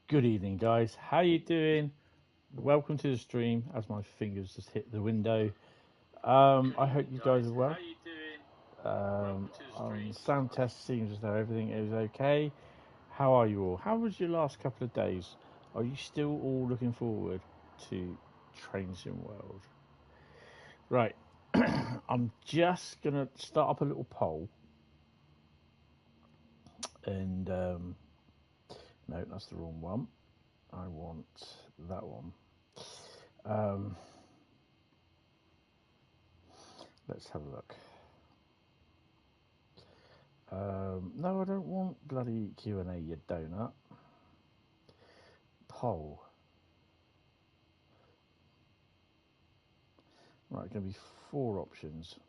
Good evening, guys. How you doing? Welcome to the stream. As my fingers just hit the window. I hope you guys are well. How you doing? Sound test seems as though everything is okay. How are you all? How was your last couple of days? Are you still all looking forward to Train Sim World? Right. I'm just gonna start up a little poll, and no, that's the wrong one. I want that one. Let's have a look. No, I don't want bloody Q&A, you donut. Poll. Right, going to be 4 options.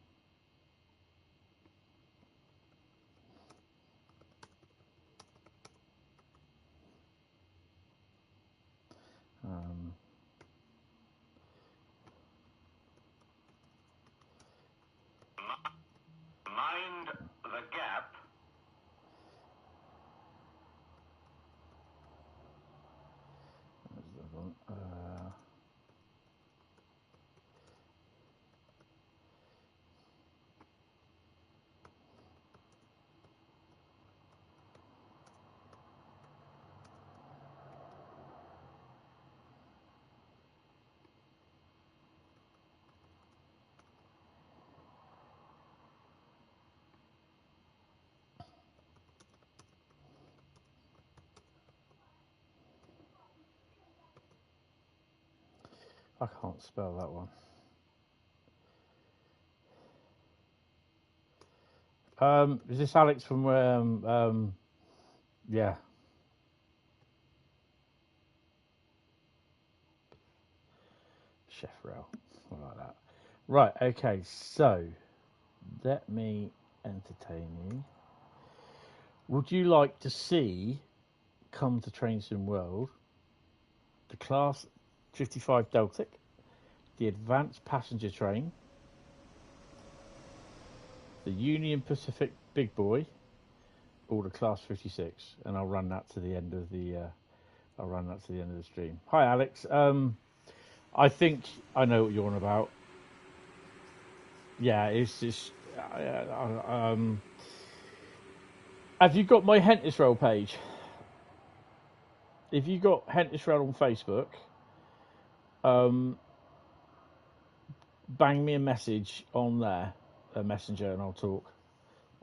Mind the gap. There's the one. I can't spell that one. Is this Alex from yeah. Chef Rail. I like that. Right, okay, so let me entertain you. Would you like to see come to Train Sim World the Class 55 Deltic, the Advanced Passenger Train, the Union Pacific Big Boy, or the Class 56? And I'll run that to the end of the stream. Hi, Alex. I think I know what you're on about. Yeah, it's just. Have you got my Hentis Rail page? If you got Hentis Rail on Facebook, bang me a message on there, a messenger, and I'll talk.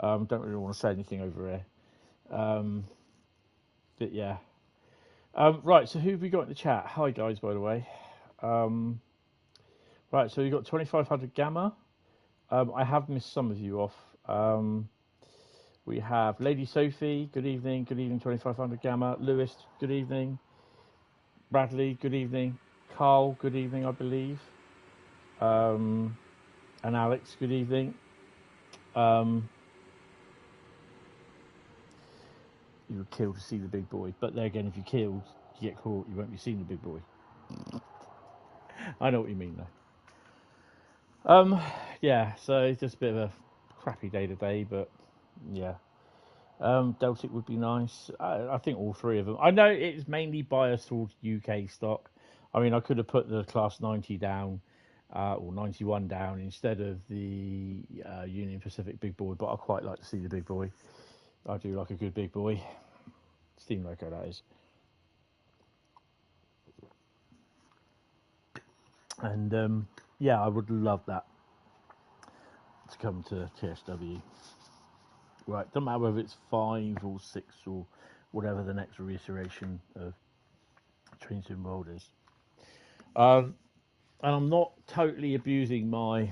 Don't really want to say anything over here. But yeah. Right, so who have we got in the chat? Hi, guys, by the way. Right, so we've got 2500 Gamma. I have missed some of you off. We have Lady Sophie, good evening. Good evening, 2500 Gamma. Lewis, good evening. Bradley, good evening. Carl, good evening, I believe. And Alex, good evening. You were killed to see the big boy. But there again, if you're killed, you get caught, you won't be seeing the big boy. I know what you mean, though. Yeah, so it's just a bit of a crappy day today, but yeah. Deltic would be nice. I think all 3 of them. I know it's mainly biased towards UK stock. I mean, I could have put the Class 90 down, or 91 down instead of the Union Pacific Big Boy, but I quite like to see the big boy. I do like a good big boy. Steam Loco, that is. And yeah, I would love that to come to TSW. Right, doesn't matter whether it's 5 or 6 or whatever the next reiteration of Train Sim World is. And I'm not totally abusing my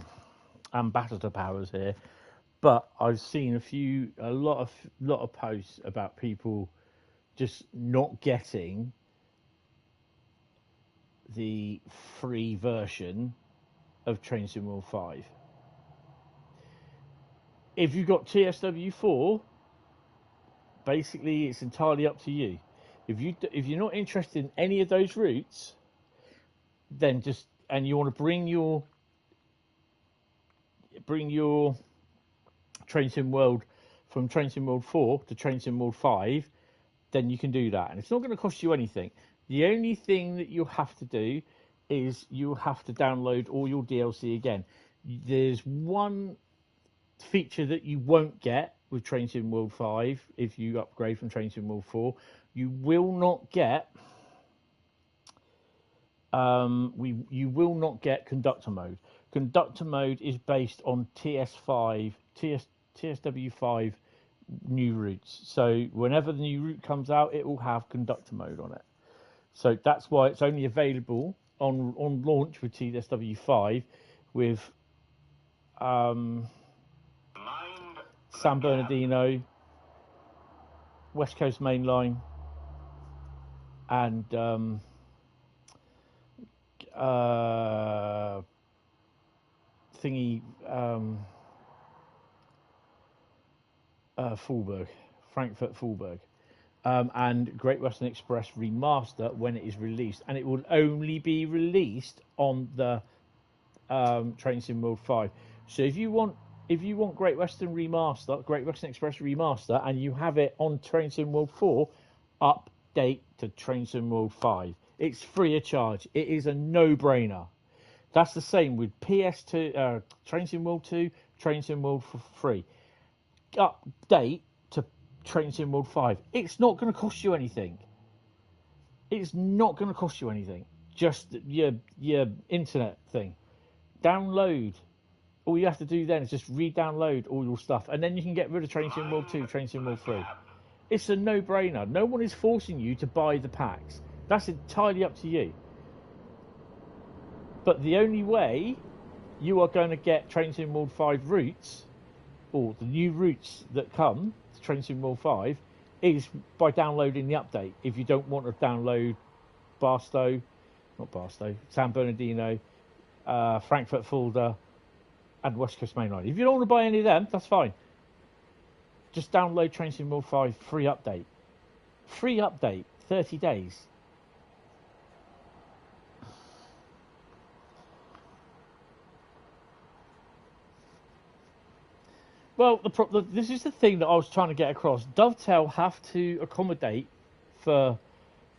ambassador powers here, but I've seen a lot of posts about people just not getting the free version of Train Sim World 5. If you've got TSW4, basically it's entirely up to you. If you're not interested in any of those routes, then just, and you want to bring your Train Sim World from Train Sim World 4 to Train Sim World 5, then you can do that. And it's not going to cost you anything. The only thing that you'll have to do is you'll have to download all your DLC again. There's one feature that you won't get with Train Sim World 5 if you upgrade from Train Sim World 4. You will not get you will not get conductor mode. Conductor mode is based on TSW5 new routes. So whenever the new route comes out, it will have conductor mode on it. So that's why it's only available on launch with TSW5 with San Bernardino, West Coast Main Line, and Frankfurt Fulberg, and Great Western Express Remaster when it is released, and it will only be released on the Train Sim World 5. So if you want Great Western Express Remaster, and you have it on Train Sim World 4, update to Train Sim World 5. It's free of charge. It is a no-brainer. That's the same with PS2, Train Sim World 2, Train Sim World 3. Update to Train Sim World 5. It's not going to cost you anything. It's not going to cost you anything. Just your internet thing. Download. All you have to do then is just re-download all your stuff, and then you can get rid of Train Sim World 2, Train Sim World 3. It's a no-brainer. No one is forcing you to buy the packs. That's entirely up to you. But the only way you are going to get Train Sim World 5 routes, or the new routes that come to Train Sim World 5, is by downloading the update. If you don't want to download San Bernardino, Frankfurt Fulda, and West Coast Main Line. If you don't want to buy any of them, that's fine. Just download Train Sim World 5 free update. Free update, 30 days. Well, this is the thing that I was trying to get across. Dovetail have to accommodate for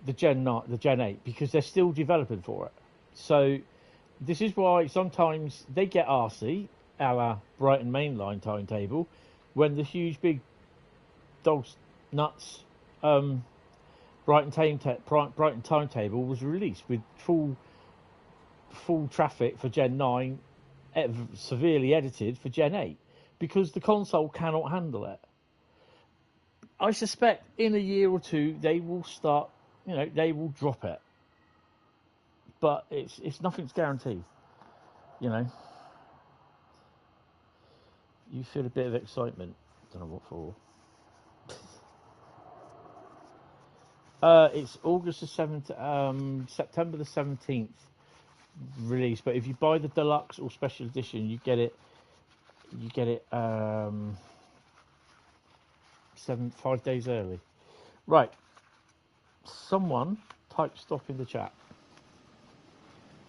the Gen 8 because they're still developing for it. So this is why sometimes they get arsey, a la Brighton Mainline timetable, when the huge big dogs nuts Brighton timetable was released with full traffic for Gen 9, severely edited for Gen 8. Because the console cannot handle it. I suspect in a year or two they will start, they will drop it. But it's nothing's guaranteed, You feel a bit of excitement. Don't know what for. It's August the 7th, September the 17th release. But if you buy the deluxe or special edition, you get it 5 days early. Right. Someone type stop in the chat.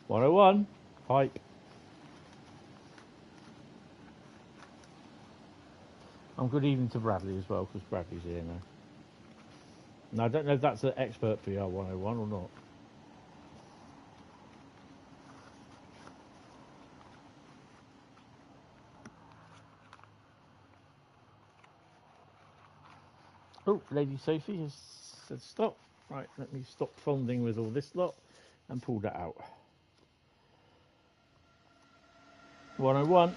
101. Hype. Good evening to Bradley as well, because Bradley's here now. Now, I don't know if that's an expert PR 101 or not. Oh, Lady Sophie has said stop. Right, let me stop fondling with all this lot and pull that out. 101.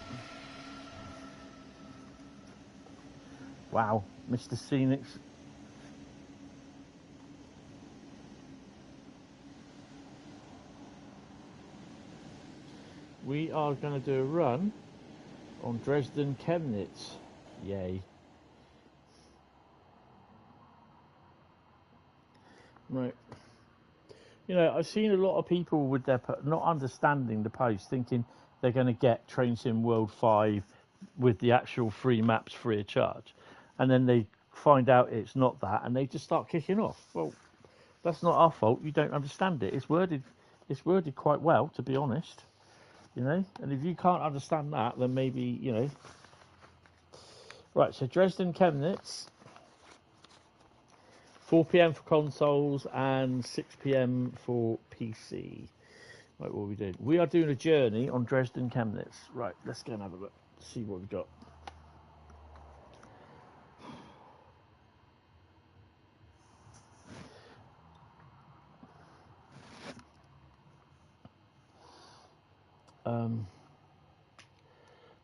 Wow, Mr. Scenic. We are going to do a run on Dresden Chemnitz. Yay. Right. I've seen a lot of people with their not understanding the post, thinking they're going to get Train Sim World 5 with the actual free maps free of charge, and then they find out it's not that, and they just start kicking off. Well, that's not our fault. You don't understand it. It's worded quite well, to be honest. And if you can't understand that, then maybe Right. So Dresden Chemnitz 4 p.m. for consoles and 6 p.m. for PC. Right, what are we doing? We are doing a journey on Dresden Chemnitz. Right, let's go and have a look. See what we've got.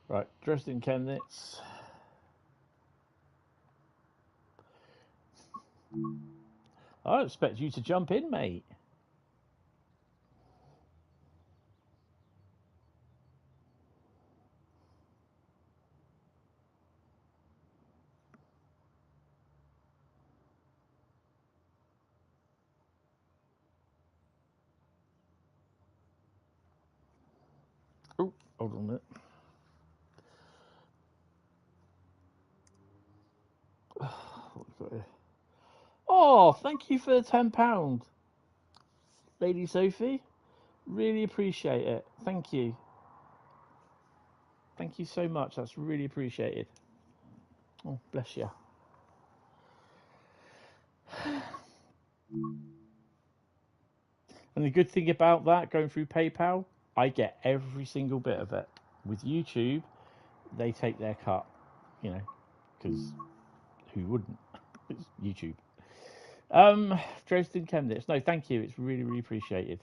Right, Dresden Chemnitz. I expect you to jump in, mate. Oh, hold on a minute. What we got here? Oh, thank you for the £10, Lady Sophie. Really appreciate it. Thank you. Thank you so much. That's really appreciated. Oh, bless you. And the good thing about that, going through PayPal, I get every single bit of it. With YouTube, they take their cut, you know, because who wouldn't? It's YouTube. Dresden Chemnitz. No, thank you. It's really, really appreciated.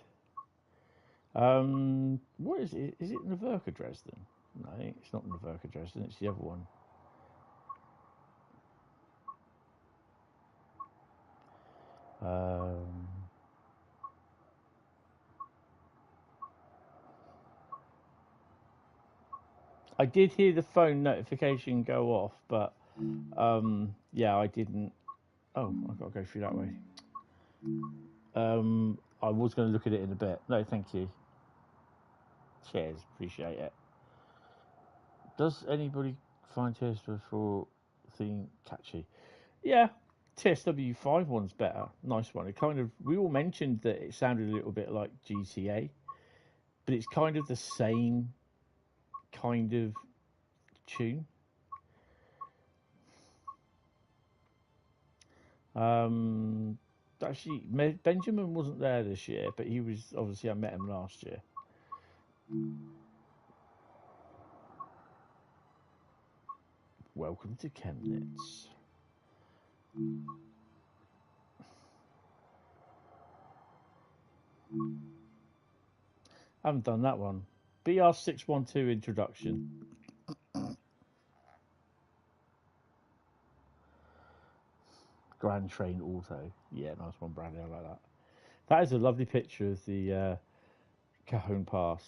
What is it? Is it Naverka Dresden? No, it's not Naverka Dresden. It's the other one. I did hear the phone notification go off, but yeah, I didn't. Oh, I've got to go through that way. I was going to look at it in a bit. No, thank you. Cheers, appreciate it. Does anybody find TSW4 theme catchy? Yeah, TSW5 one's better. Nice one. It kind of, we all mentioned that it sounded a little bit like GTA, but it's kind of the same kind of tune. Actually, Benjamin wasn't there this year, but he was, obviously I met him last year. Welcome to Chemnitz. I haven't done that one. BR612 introduction. Grand Train Auto. Yeah, nice one, Bradley. I like that. That is a lovely picture of the Cajon Pass,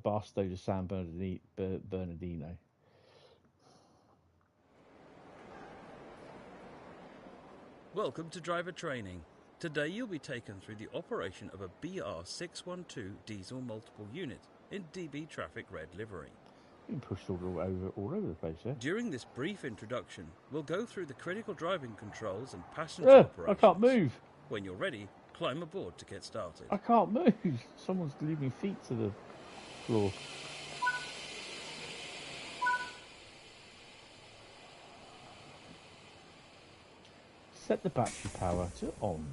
Barstow to San Bernardino. Welcome to driver training. Today you'll be taken through the operation of a BR612 diesel multiple unit in DB Traffic red livery. You can push all over the place, yeah? During this brief introduction, we'll go through the critical driving controls and passenger operations. I can't move. When you're ready, climb aboard to get started. I can't move. Someone's leaving feet to the floor. Set the battery power to on.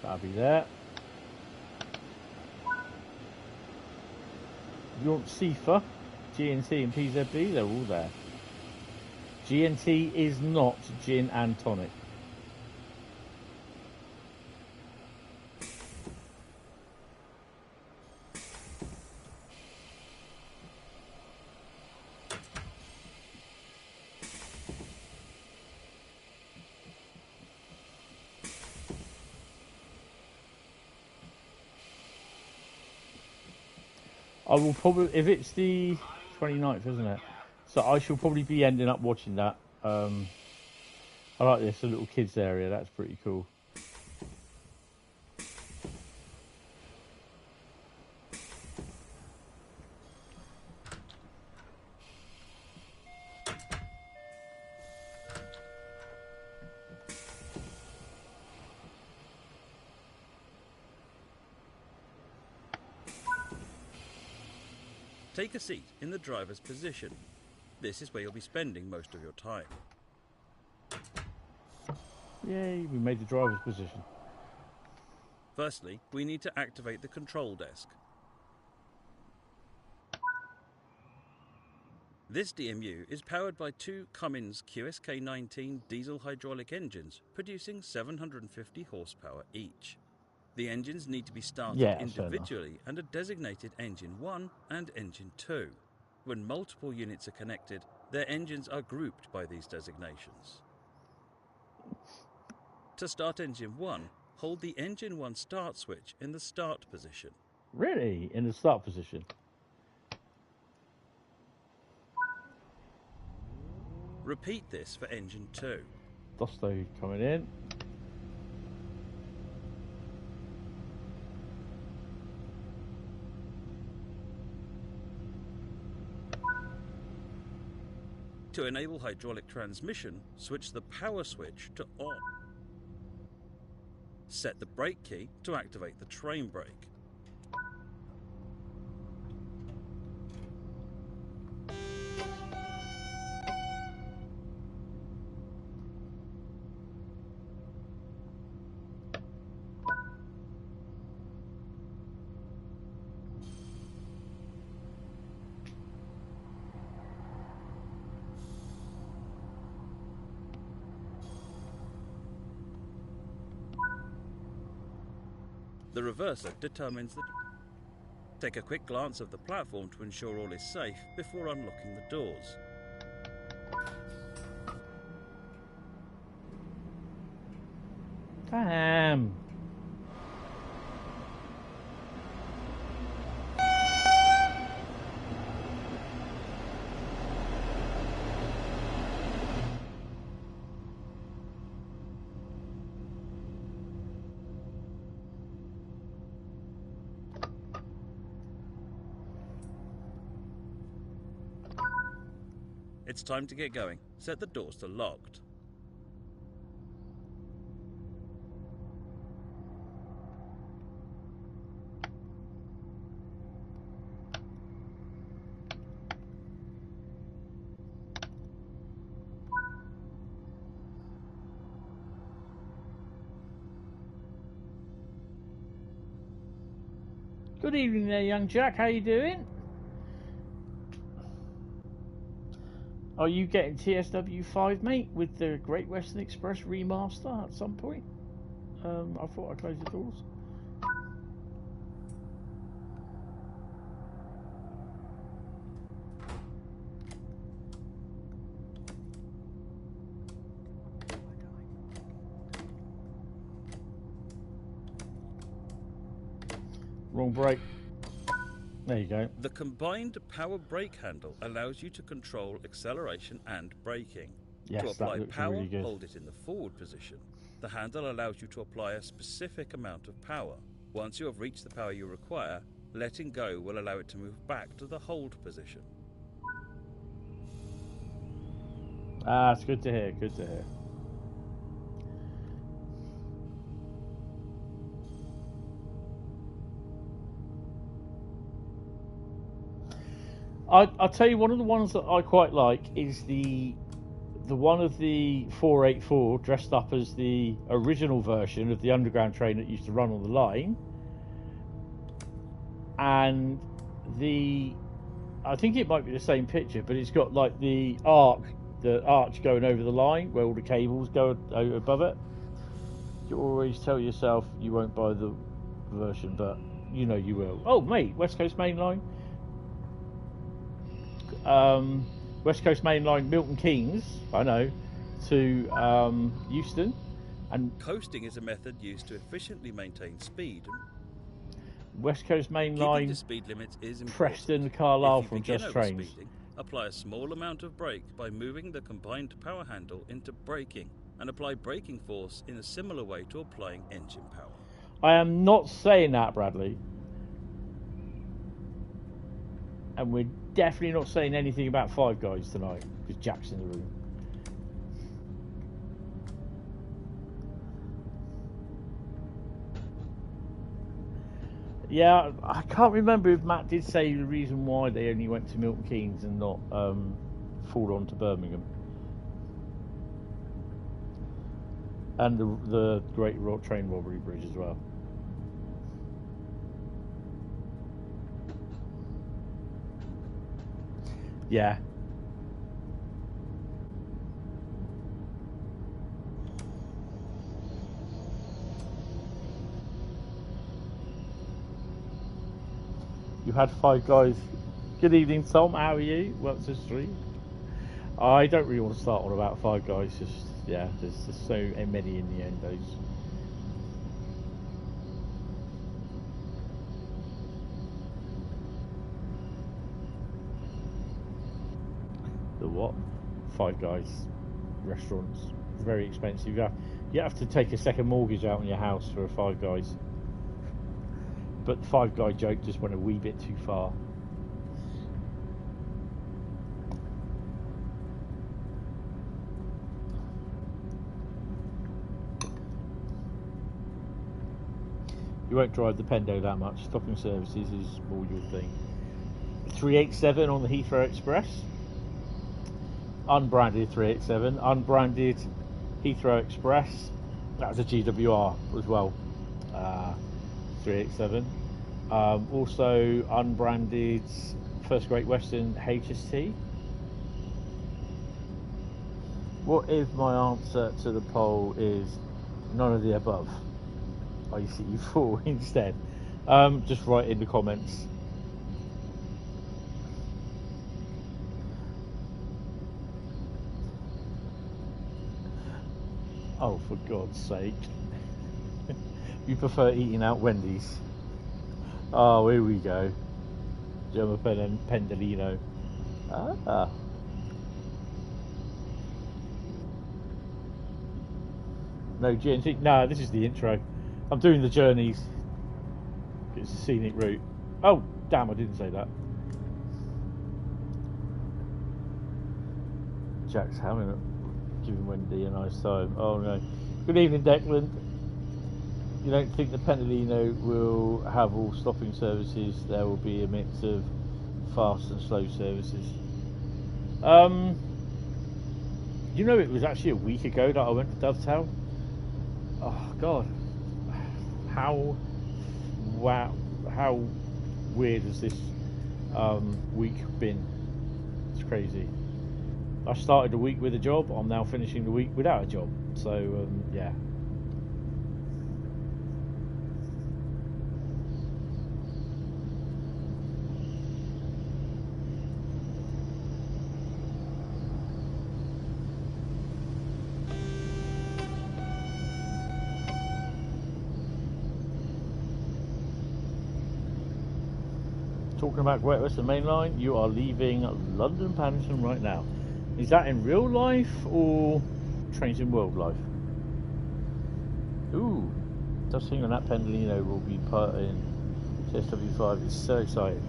That'll be there. You want CIFA, GNT and PZB, they're all there. GNT is not gin and tonic. I will probably, if it's the 29th, isn't it? So I shall probably be ending up watching that. I like this, a little kids area, that's pretty cool. Take a seat in the driver's position. This is where you'll be spending most of your time. Yay, we made the driver's position. Firstly, we need to activate the control desk. This DMU is powered by two Cummins QSK19 diesel hydraulic engines producing 750 horsepower each. The engines need to be started individually and are designated Engine 1 and Engine 2. When multiple units are connected, their engines are grouped by these designations. To start Engine 1, hold the Engine 1 start switch in the start position. Really? In the start position? Repeat this for Engine 2. Dosto coming in. To enable hydraulic transmission, switch the power switch to on. Set the brake key to activate the train brake. The reverser determines the... Take a quick glance of the platform to ensure all is safe before unlocking the doors. Damn. It's time to get going. Set the doors to locked. Good evening there, young Jack. How you doing? Are you getting TSW5, mate, with the Great Western Express remaster at some point? I thought I closed the doors. Wrong brake. There you go. The combined power brake handle allows you to control acceleration and braking. Yes, to apply that looks power, really good. hold it in the forward position. The handle allows you to apply a specific amount of power. Once you have reached the power you require, letting go will allow it to move back to the hold position. Ah, it's good to hear, good to hear. I'll tell you, one of the ones that I quite like is the one of the 484 dressed up as the original version of the underground train that used to run on the line, and I think it might be the same picture, but it's got like the arch going over the line where all the cables go above it. You always tell yourself you won't buy the version, but you know you will. Oh mate, West Coast Main Line. West Coast Main Line, Milton Keynes, I know, to Euston. And coasting is a method used to efficiently maintain speed. West Coast Main Keeping Line, to speed limits is important. Preston, Carlisle from begin Just Trains. Speeding, apply a small amount of brake by moving the combined power handle into braking, and apply braking force in a similar way to applying engine power. I am not saying that, Bradley. And we're definitely not saying anything about Five Guys tonight, because Jack's in the room. Yeah, I can't remember if Matt did say the reason why they only went to Milton Keynes and not forward on to Birmingham. And the Great Train Robbery Bridge as well. Yeah. You had Five Guys. Good evening, Tom. How are you? Welcome to the stream. I don't really want to start on about Five Guys. Just yeah, there's so many in the end. Those. The what? Five Guys restaurants. Very expensive. You have to take a second mortgage out on your house for a Five Guys. But the Five Guy joke just went a wee bit too far. You won't drive the Pendo that much. Stopping services is more your thing. 387 on the Heathrow Express. Unbranded 387. Unbranded Heathrow Express. That was a GWR as well. 387. Also unbranded First Great Western HST. What if my answer to the poll is none of the above? ICE4 instead. Just write in the comments. Oh, for God's sake. You prefer eating out Wendy's? Oh, here we go. German Pendolino. Ah. No GNT. No, this is the intro. I'm doing the journeys. It's a scenic route. Oh, damn, I didn't say that. Jack's having it. Giving Wendy a nice time. Oh no. Good evening, Declan. You don't think the Pendolino will have all stopping services? There will be a mix of fast and slow services. You know, it was actually a week ago that I went to Dovetail. Oh God. How weird has this week been? It's crazy. I started the week with a job. I'm now finishing the week without a job. So yeah. Talking about Great Western Main Line, you are leaving London Paddington right now. Is that in real life or Trains in World Life? Ooh, does seem that Pendolino will be part in TSW5. It's so exciting.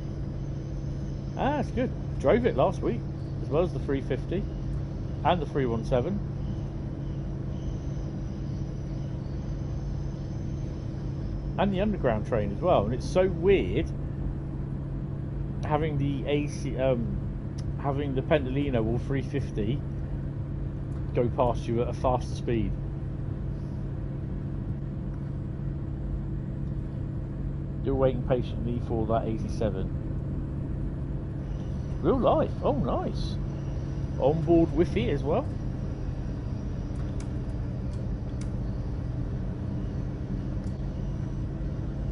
Ah, it's good. Drove it last week, as well as the 350 and the 317. And the underground train as well. And it's so weird having the having the Pendolino or 350 go past you at a faster speed. You're waiting patiently for that 87. Real life. Oh, nice. Onboard Wi-Fi as well.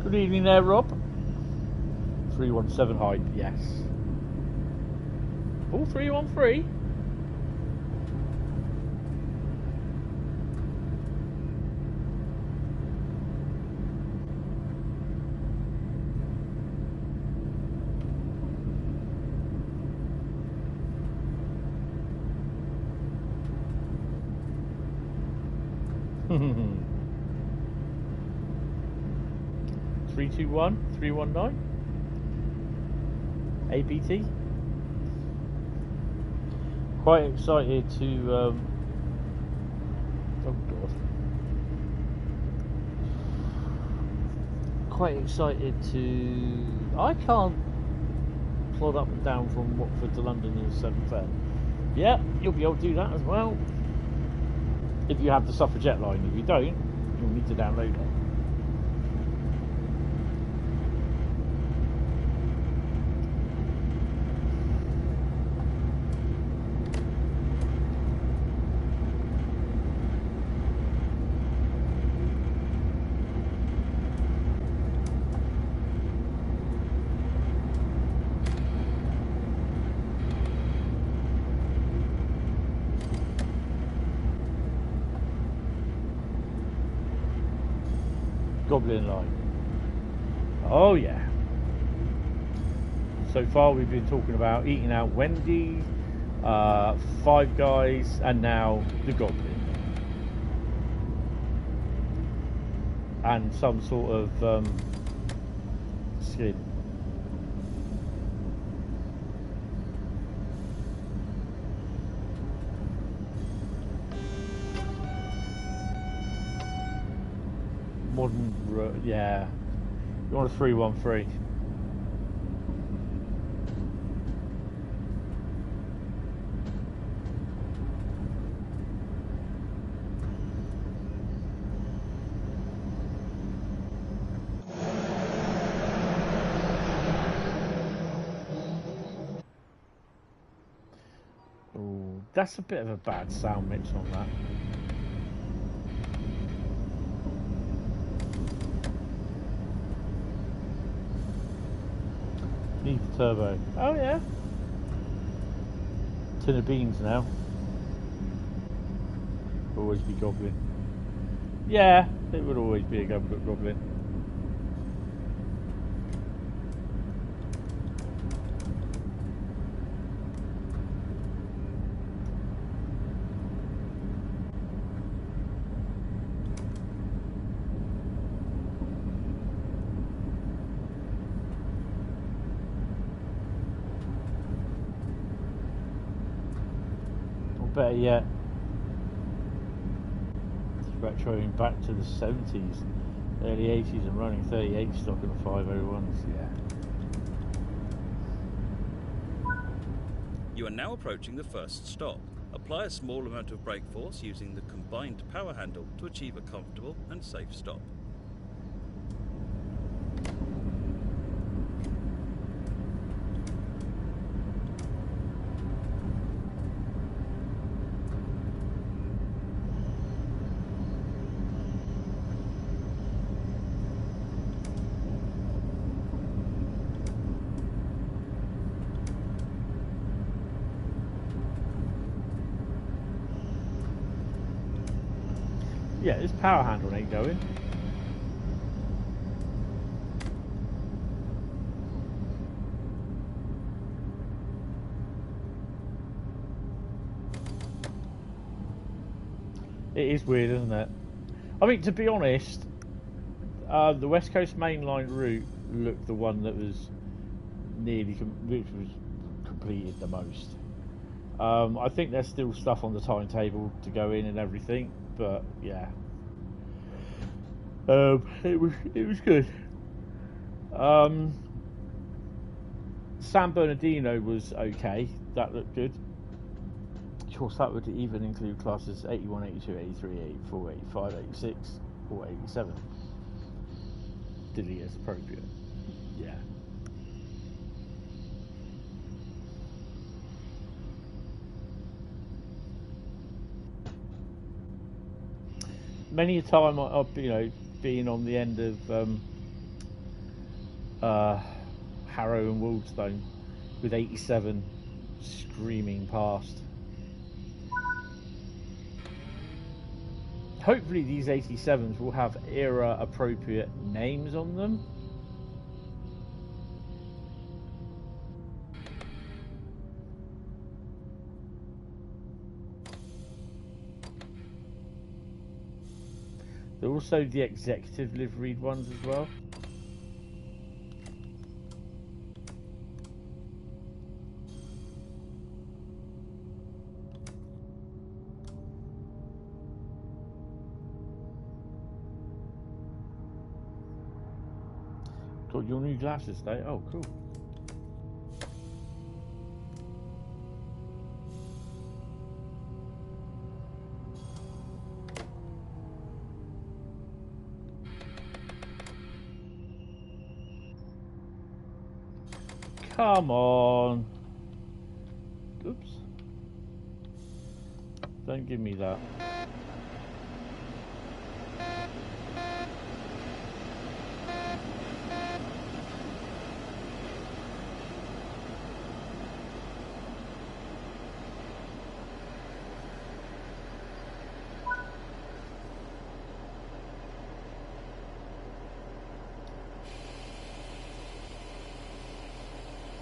Good evening there, Rob. 317 hype, yes. All 313? Hmm. 321, 319. APT. Quite excited to oh God. quite excited to... I can't plod up and down from Watford to London in the 7th. Yeah, you'll be able to do that as well. If you have the Suffragette line. If you don't, you'll need to download it. Goblin line. Oh yeah. So far we've been talking about eating out Wendy's, Five Guys, and now the Goblin. And some sort of skin. Modern, yeah. You want a 313? Oh, that's a bit of a bad sound mix on that. Need the turbo. Oh yeah. Tin of beans now. Always be Goblin. Yeah, it would always be a Goblin. Better yet, retroing back to the 70s, early 80s and running 38 stock in the 501s, yeah. You are now approaching the first stop. Apply a small amount of brake force using the combined power handle to achieve a comfortable and safe stop. Yeah, this power handle ain't going. It is weird, isn't it? I mean, to be honest, the West Coast mainline route looked the one that was which was completed the most. I think there's still stuff on the timetable to go in and everything, but yeah, it was good. San Bernardino was okay. That looked good. Of course, that would even include classes 81, 82, 83, 84, 85, 86, or 87. Delete as appropriate. Yeah. Many a time I've been on the end of Harrow and Waldstone with 87 screaming past. Hopefully these 87s will have era appropriate names on them. They're also the executive liveried ones as well. Got your new glasses today. Oh, cool. Come on. Oops. Don't give me that.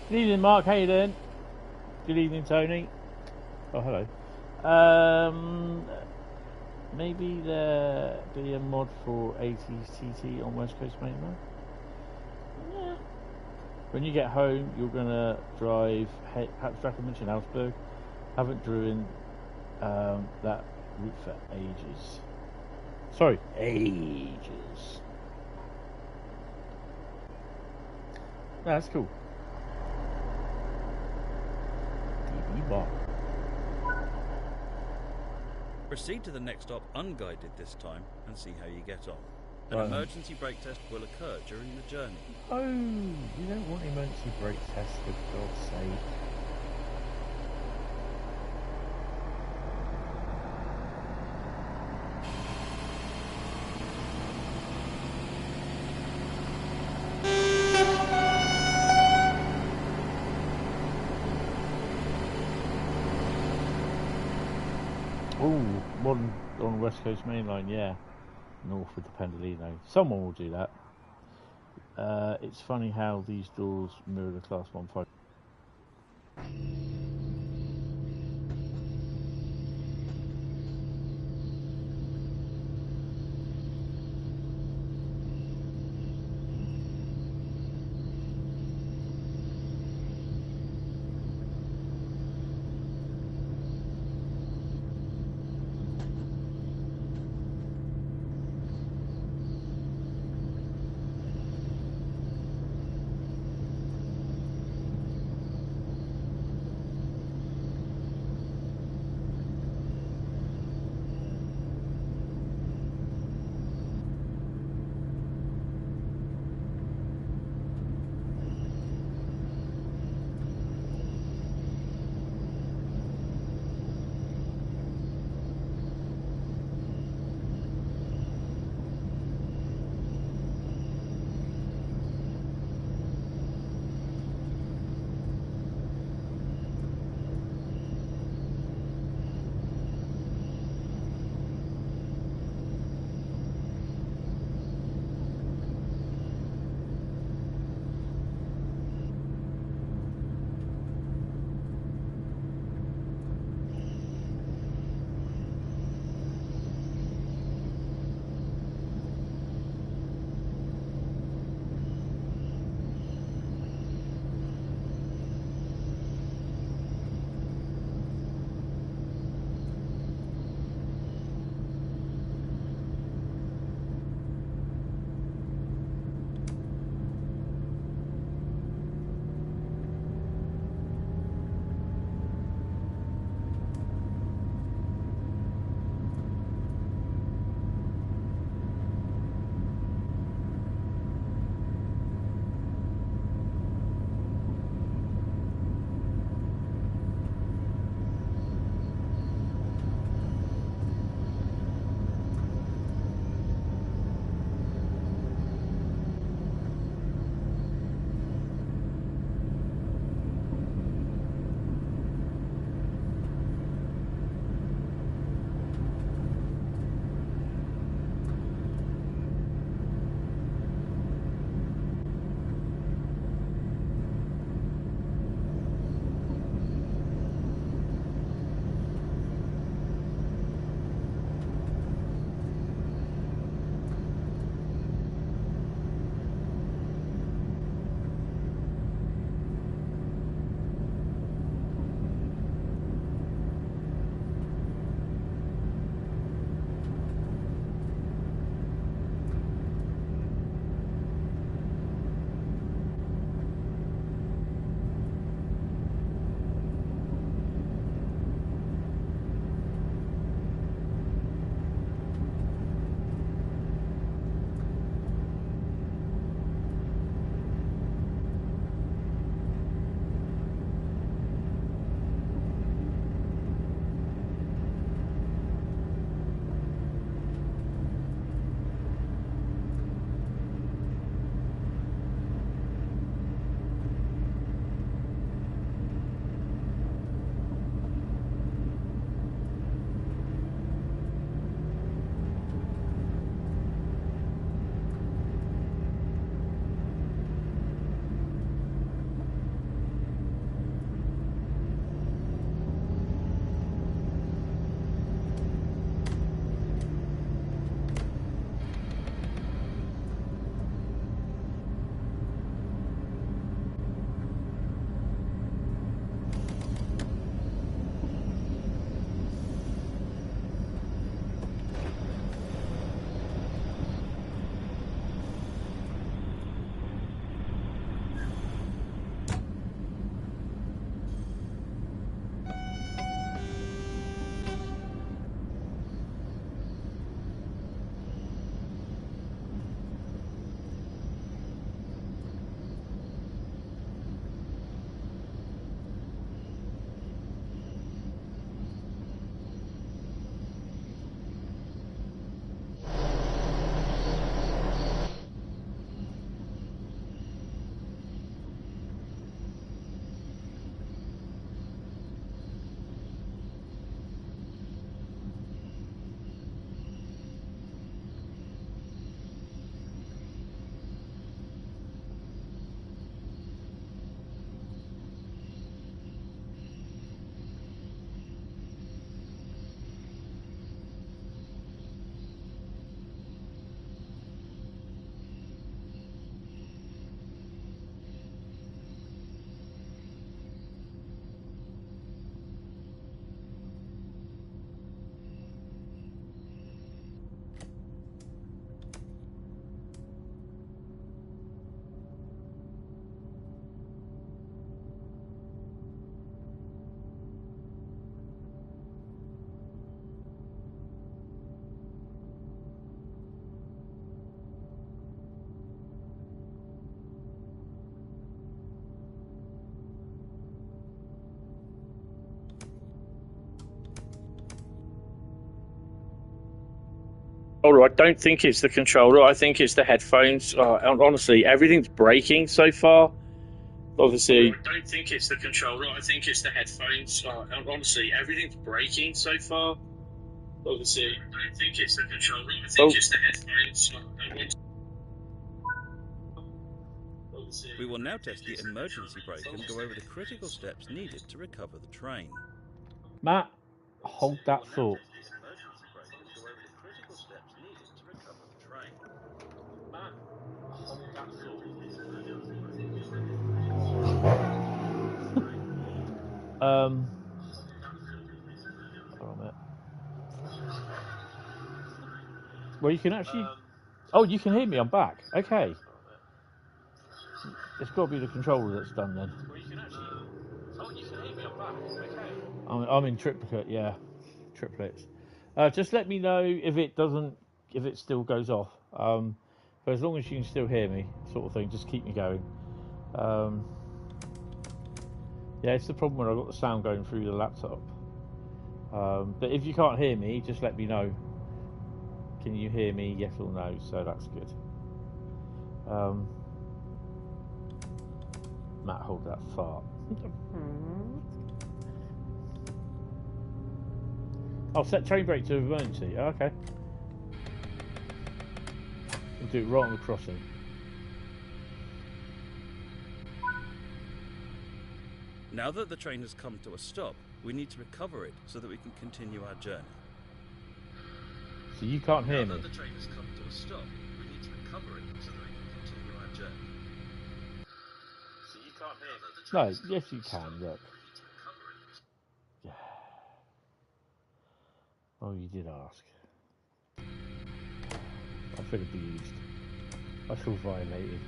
Good evening, Mark. How you doing? Good evening, Tony. Oh, hello. Maybe there be a mod for ATCT on West Coast Mainline. Yeah. When you get home, you're gonna drive. Hauptstrecke mentioned Augsburg. Haven't driven that route for ages. Sorry, ages. No, that's cool. DB bar. Proceed to the next stop unguided this time and see how you get on. An emergency brake test will occur during the journey. Oh, you don't want emergency brake tests, for God's sake. On West Coast Mainline, yeah. North with the Pendolino. Someone will do that. It's funny how these doors mirror the Class 1 5. I don't think it's the controller. I think it's the headphones. Honestly, everything's breaking so far. Obviously, I don't think it's the controller. I think it's the headphones. Honestly, everything's breaking so far. Obviously, I don't think it's the controller. I think it's the headphones. We will now test the emergency brake and go over the critical steps needed to recover the train. Matt, hold that thought. Hold on a minute. Well, you can actually. Oh, you can hear me. I'm back. Okay. It's got to be the controller that's done then. Well, you can actually. Oh, you can hear me. I'm back. Okay. I'm in triplicate. Yeah, triplets. Just let me know if it doesn't, if it still goes off. But as long as you can still hear me, sort of thing, just keep me going. Yeah, it's the problem when I've got the sound going through the laptop. But if you can't hear me, just let me know. Can you hear me? Yes or no? So that's good. Matt, hold that fart. I'll set train brake to emergency. Oh, okay. We'll do it right on the crossing. Now that the train has come to a stop, we need to recover it so that we can continue our journey. So you can't hear me? Now that the train has come to a stop, we need to recover it so that we can continue our journey. So you can't hear me? No, yes you can, look. Yeah. Oh, you did ask. I feel abused. I feel violated.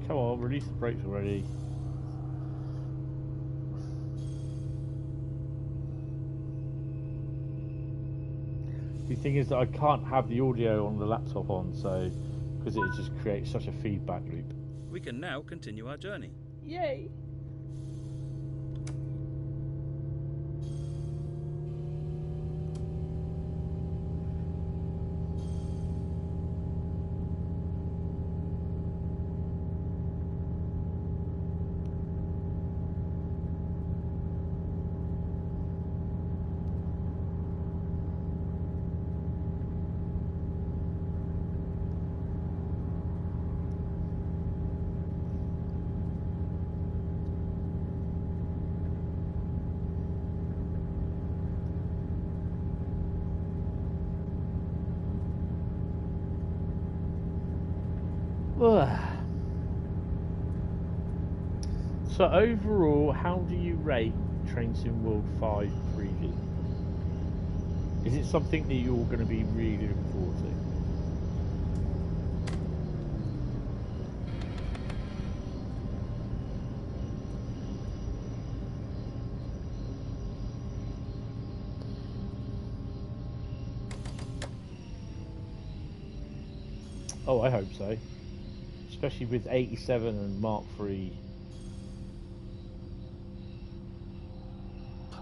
Come on, release the brakes already. The thing is that I can't have the audio on the laptop on, so because it just creates such a feedback loop. We can now continue our journey. Yay! So overall, how do you rate Train Sim World 5 preview? Is it something that you're going to be really looking forward to? Oh, I hope so. Especially with 87 and Mark III.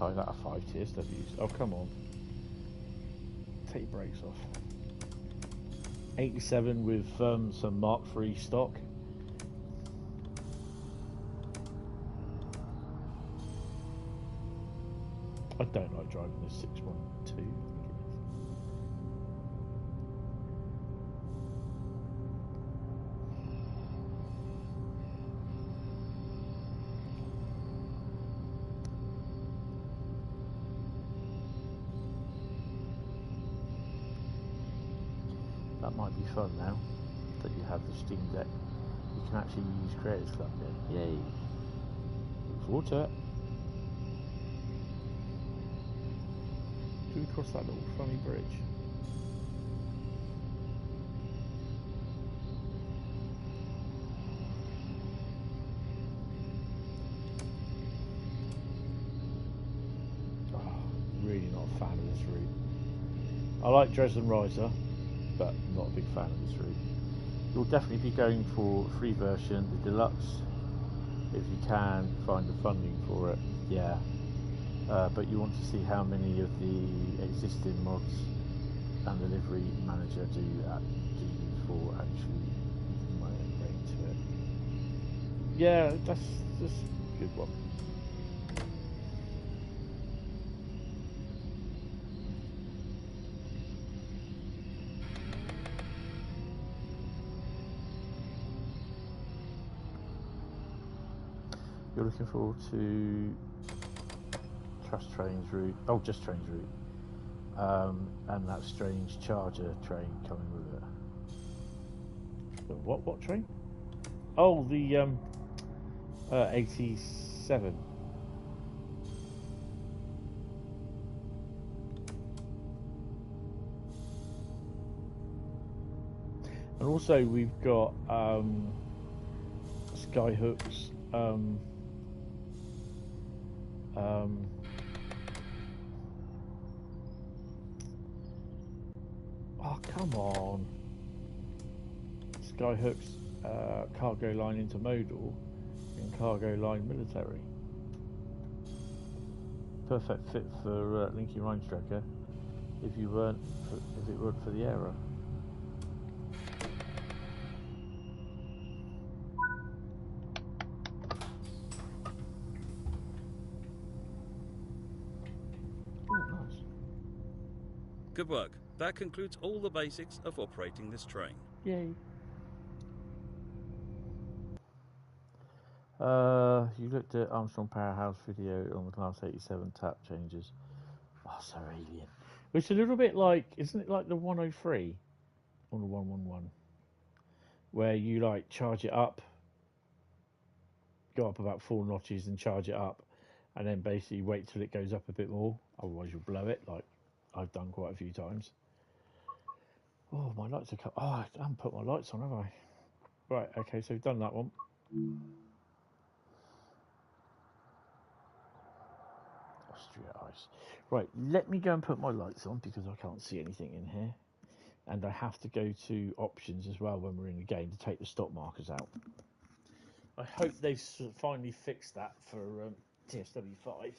Oh, that are 5 TSWs. Oh, come on. Take your brakes off. 87 with some Mark III stock. I don't like driving this 612. That might be fun now that you have the Steam Deck. You can actually use Creative Club then. Yay! Look forward to it. Do we cross that little funny bridge? Oh, really not a fan of this route. I like Dresden Riesa, but not a big fan of this route. you'll definitely be going for free version, the deluxe, if you can find the funding for it. Yeah, but you want to see how many of the existing mods and the livery manager do for actually migrating to it. Yeah, that's a good one. You're looking forward to Trust Trains route, just Trains route, and that strange charger train coming with it. What train? Oh, the 87. And also we've got Skyhooks. Oh, come on. Skyhooks cargo line intermodal and cargo line military. Perfect fit for linking Hauptstrecke if it weren't for the error. Oh, nice. Good work. That concludes all the basics of operating this train. Yay. You looked at Armstrong Powerhouse video on the Class 87 tap changes. Oh, so alien. It's a little bit like, isn't it like the 103 on the 111? Where you like charge it up, go up about 4 notches and charge it up, and then basically wait till it goes up a bit more, otherwise you'll blow it, like I've done quite a few times. Oh, my lights are cut. Oh, I haven't put my lights on, have I? Right, okay, so we've done that one. Austria ice. Right, let me go and put my lights on because I can't see anything in here. And I have to go to options as well when we're in the game to take the stop markers out. I hope they've finally fixed that for TSW5.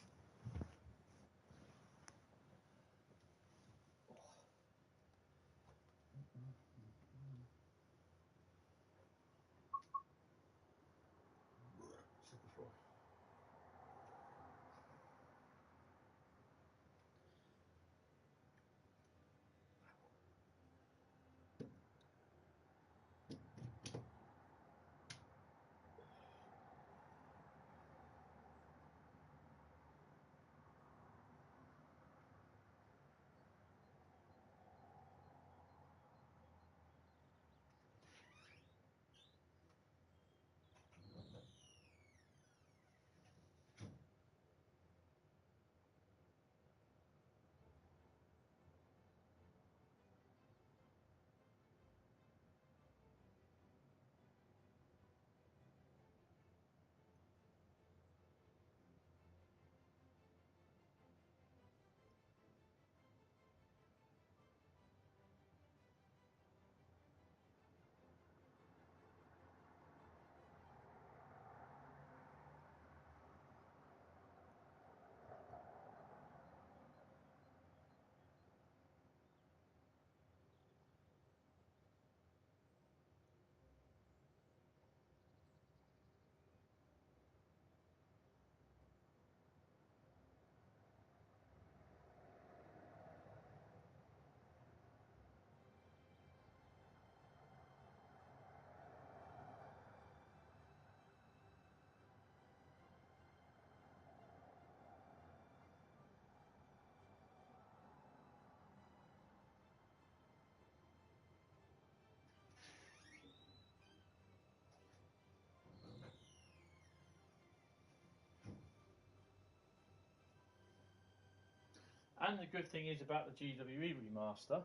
And the good thing is about the GWE remaster,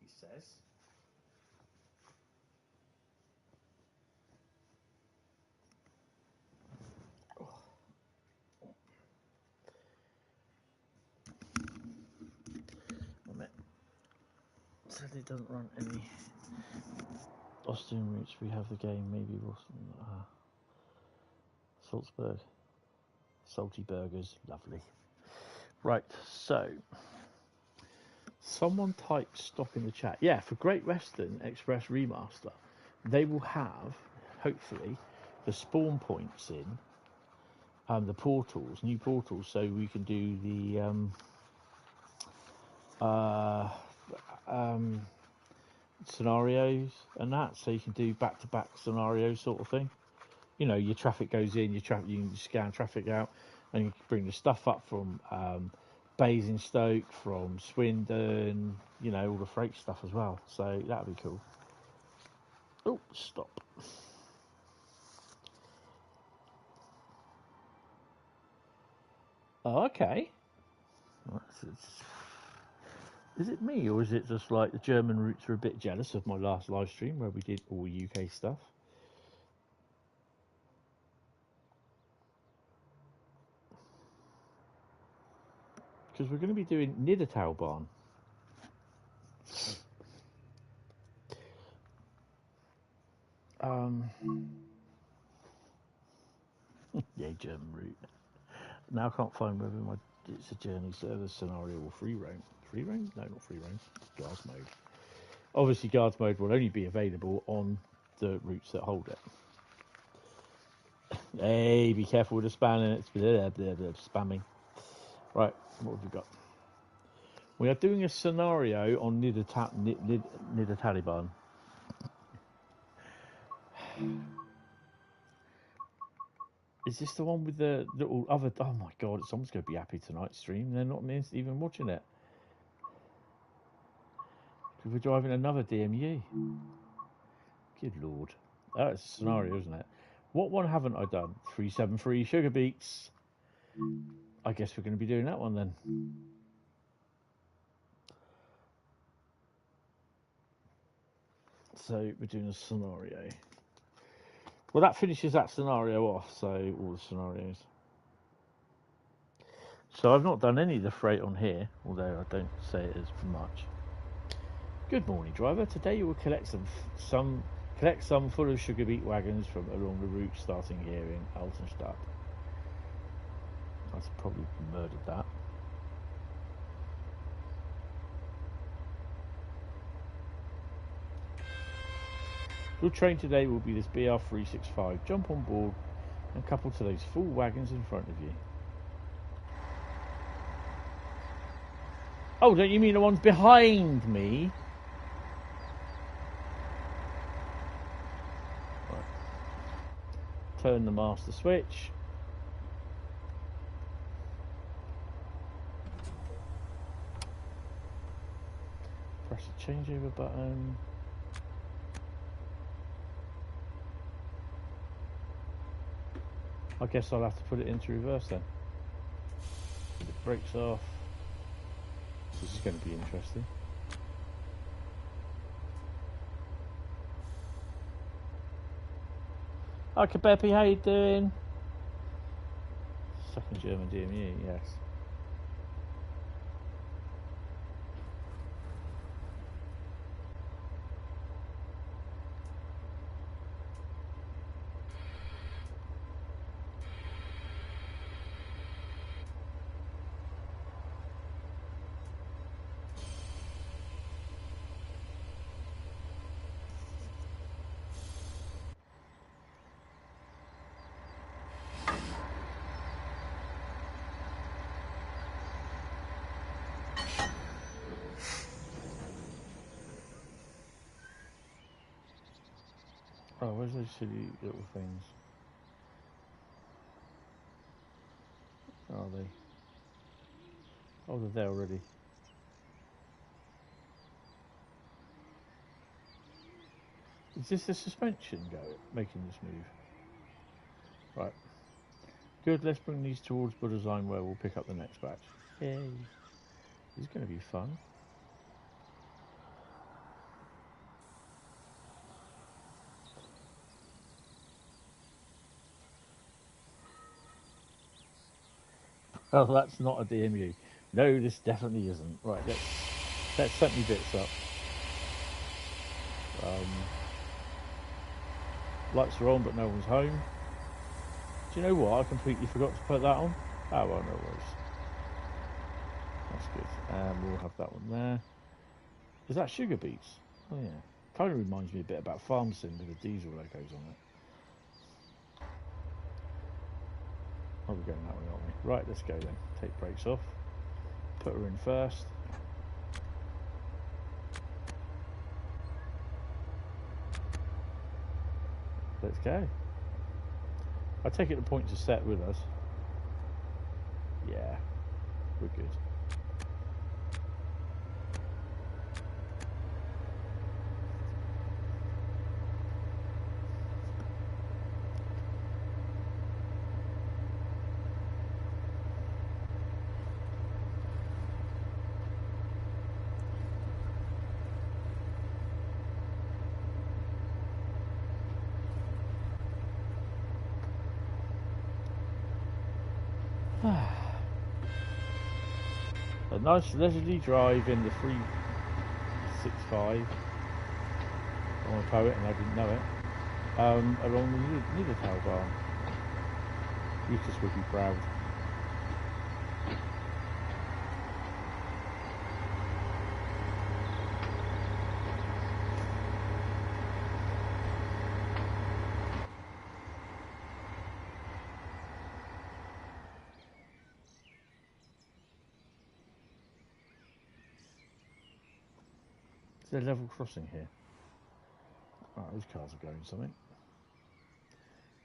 he says, sadly it doesn't run any Austrian routes, we have the game, maybe Salzburg. Salty burgers, lovely. Right, so someone typed stop in the chat. Yeah, for Great Western Express Remaster, they will have, hopefully, the spawn points in, the portals, new portals, so we can do the scenarios and that, so you can do back-to-back scenarios sort of thing. You know, your traffic goes in, you can scan traffic out, and you can bring the stuff up from Basingstoke, from Swindon, you know, all the freight stuff as well. So that'd be cool. Oh, stop. Oh, okay. Is it me, or is it just like the German routes are a bit jealous of my last live stream where we did all UK stuff? Because we're going to be doing Niddertalbahn. Yeah, German route. Now I can't find whether it's a journey service scenario or free roam. Free roam? No, not free roam. Guards mode. Obviously, guards mode will only be available on the routes that hold it. Hey, be careful with the spamming. It's spamming. Right, what have we got? We are doing a scenario on Niddertalbahn. Is this the one with the little other... Oh my god, someone's going to be happy tonight's stream. They're not even watching it. Because we're driving another DMU. Good lord. Oh, it's a scenario, isn't it? What one haven't I done? 373 Sugar Beets. I guess we're going to be doing that one then. So we're doing a scenario. Well, that finishes that scenario off, so all the scenarios. So I've not done any of the freight on here, although I don't say it as much. Good morning, driver. Today you will collect some full of sugar beet wagons from along the route starting here in Altenstadt. I've probably murdered that. Your train today will be this BR365. Jump on board and couple to those full wagons in front of you. Oh, don't you mean the ones behind me? Right. Turn the master switch. Press the changeover button. I guess I'll have to put it into reverse then. Put the brakes off. This is going to be interesting. Hi Kabepi, how you doing? Second German DMU, yes. Oh, where's those silly little things? Where are they? Oh, they're there already. Is this the suspension making this move? Right. Good, let's bring these towards Buddha's where we'll pick up the next batch. Yay. This is going to be fun. Oh, that's not a DMU. No, this definitely isn't. Right, let's set me bits up. Lights are on, but no one's home. Do you know what? I completely forgot to put that on. Oh, well, no worries. That's good. We'll have that one there. Is that sugar beets? Oh, yeah. Kind of reminds me a bit about farm sim with the diesel logos on it. Oh, we're going that way, aren't we? Right, let's go then. Take brakes off. Put her in first. Let's go. I take it the points are set with us. Yeah, we're good. A nice leisurely drive in the 365. I'm a poet and I didn't know it. Along the Niddertalbahn. Lucas would be proud. Is there a level crossing here? Right, those cars are going something.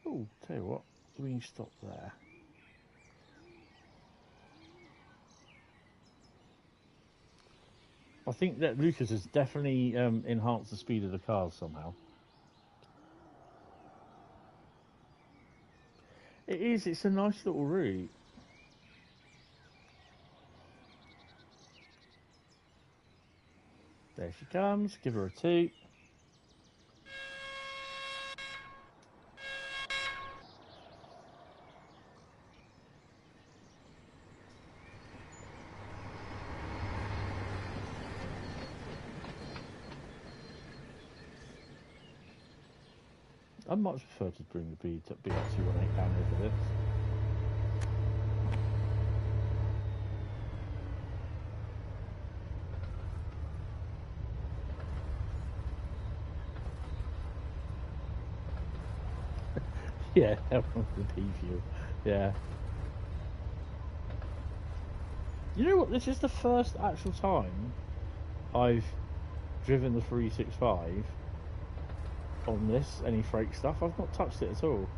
Oh, tell you what, we can stop there. I think that Lucas has definitely enhanced the speed of the cars somehow. It is, it's a nice little route. There she comes, give her a toot. I'd much prefer to bring the BR218 down over this. Yeah, everyone's the P fuel. Yeah. You know what? This is the first actual time I've driven the 365 on this, any freight stuff. I've not touched it at all.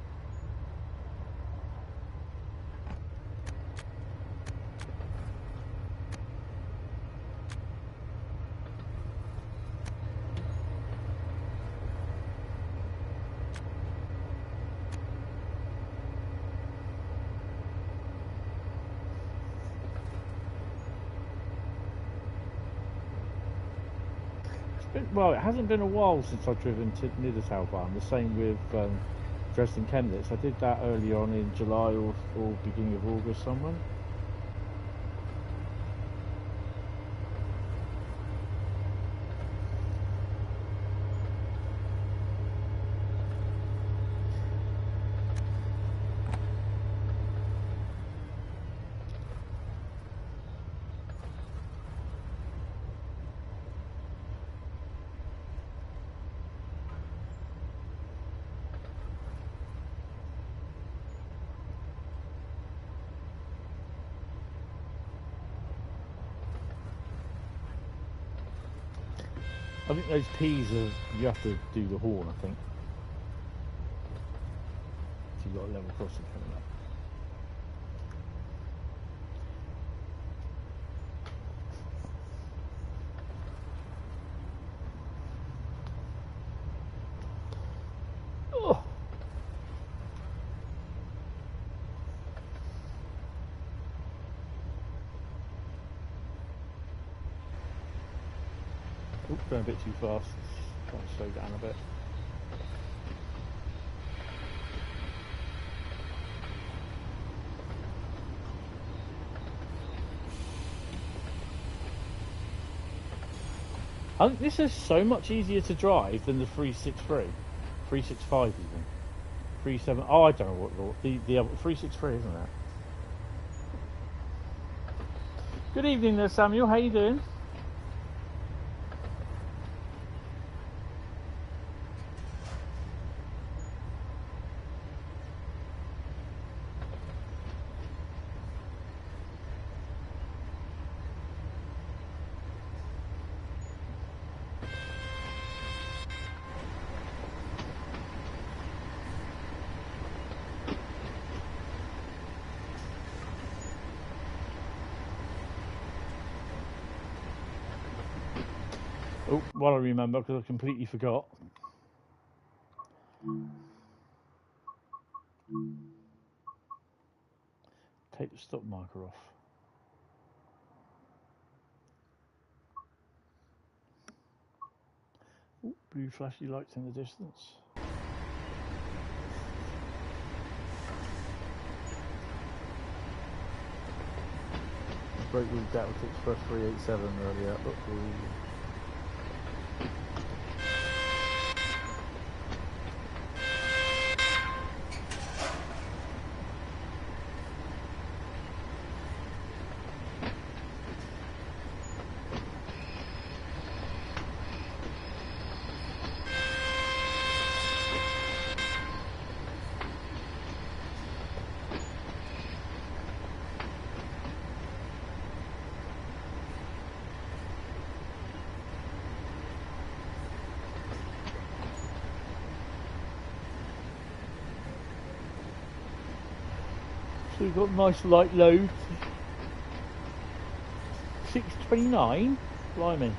Well, it hasn't been a while since I've driven to Niddertalbahn. The same with Dresden Chemnitz. I did that early on in July or beginning of August somewhere. I think those P's are, you have to do the horn, I think. So you've got a level crossing coming up. Oh. Oops, going a bit too fast. Trying to slow down a bit. I think this is so much easier to drive than the 363. 365 even. 37. Oh, I don't know what the other 363, isn't it? Good evening there, Samuel. How you doing? Oh, well, I remember because I completely forgot. Take the stop marker off. Ooh, blue flashy lights in the distance. Broke route Gatwick Express 387 earlier. So we've got a nice light load. 6:29? Blimey.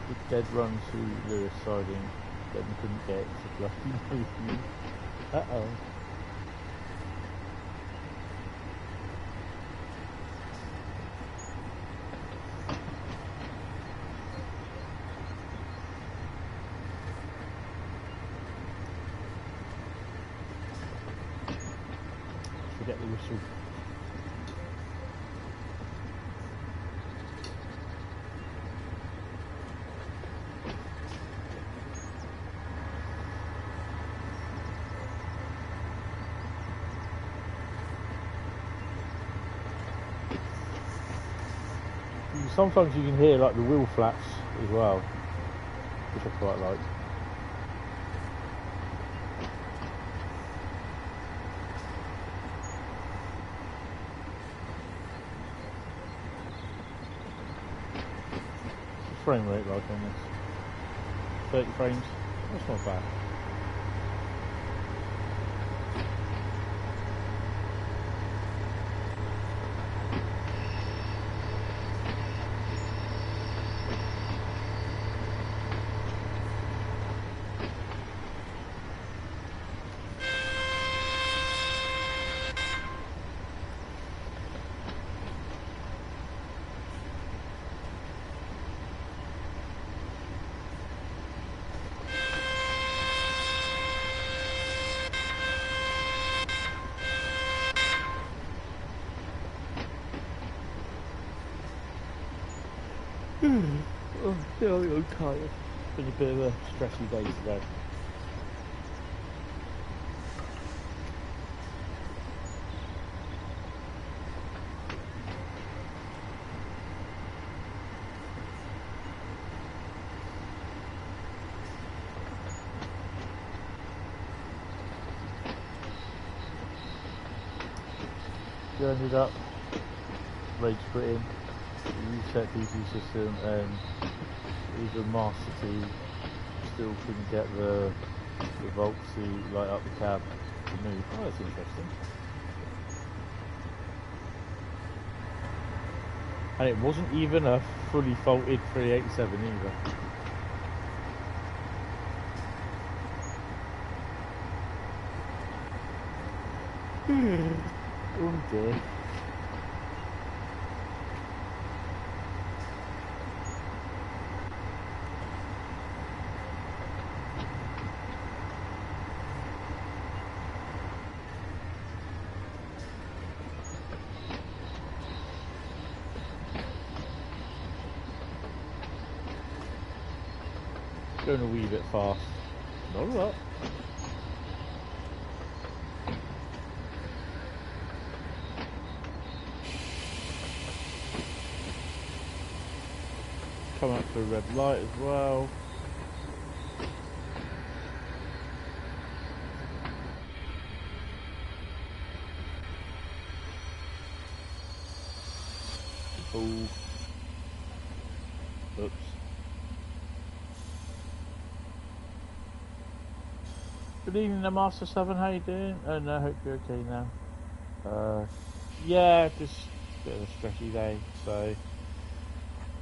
The dead run to Lewis siding. Then couldn't get it to lucky. Uh-oh. Forget the whistle. Sometimes you can hear like the wheel flaps as well, which I quite like. What's the frame rate like on this? 30 frames? That's not bad. Oh, I'm tired. It's been a bit of a stressy day today. Turned it up, rage quit in, reset DC system, and even Master 2 still couldn't get the volts to light up the cab to move. Oh, that's interesting. And it wasn't even a fully faulted 387 either. Oh dear. Going a wee bit fast. Not a lot. Coming up to a red light as well. Oh. Oops. Good evening, the Master 7. How you doing? And I hope you're okay now. Yeah, just a bit of a stretchy day. So,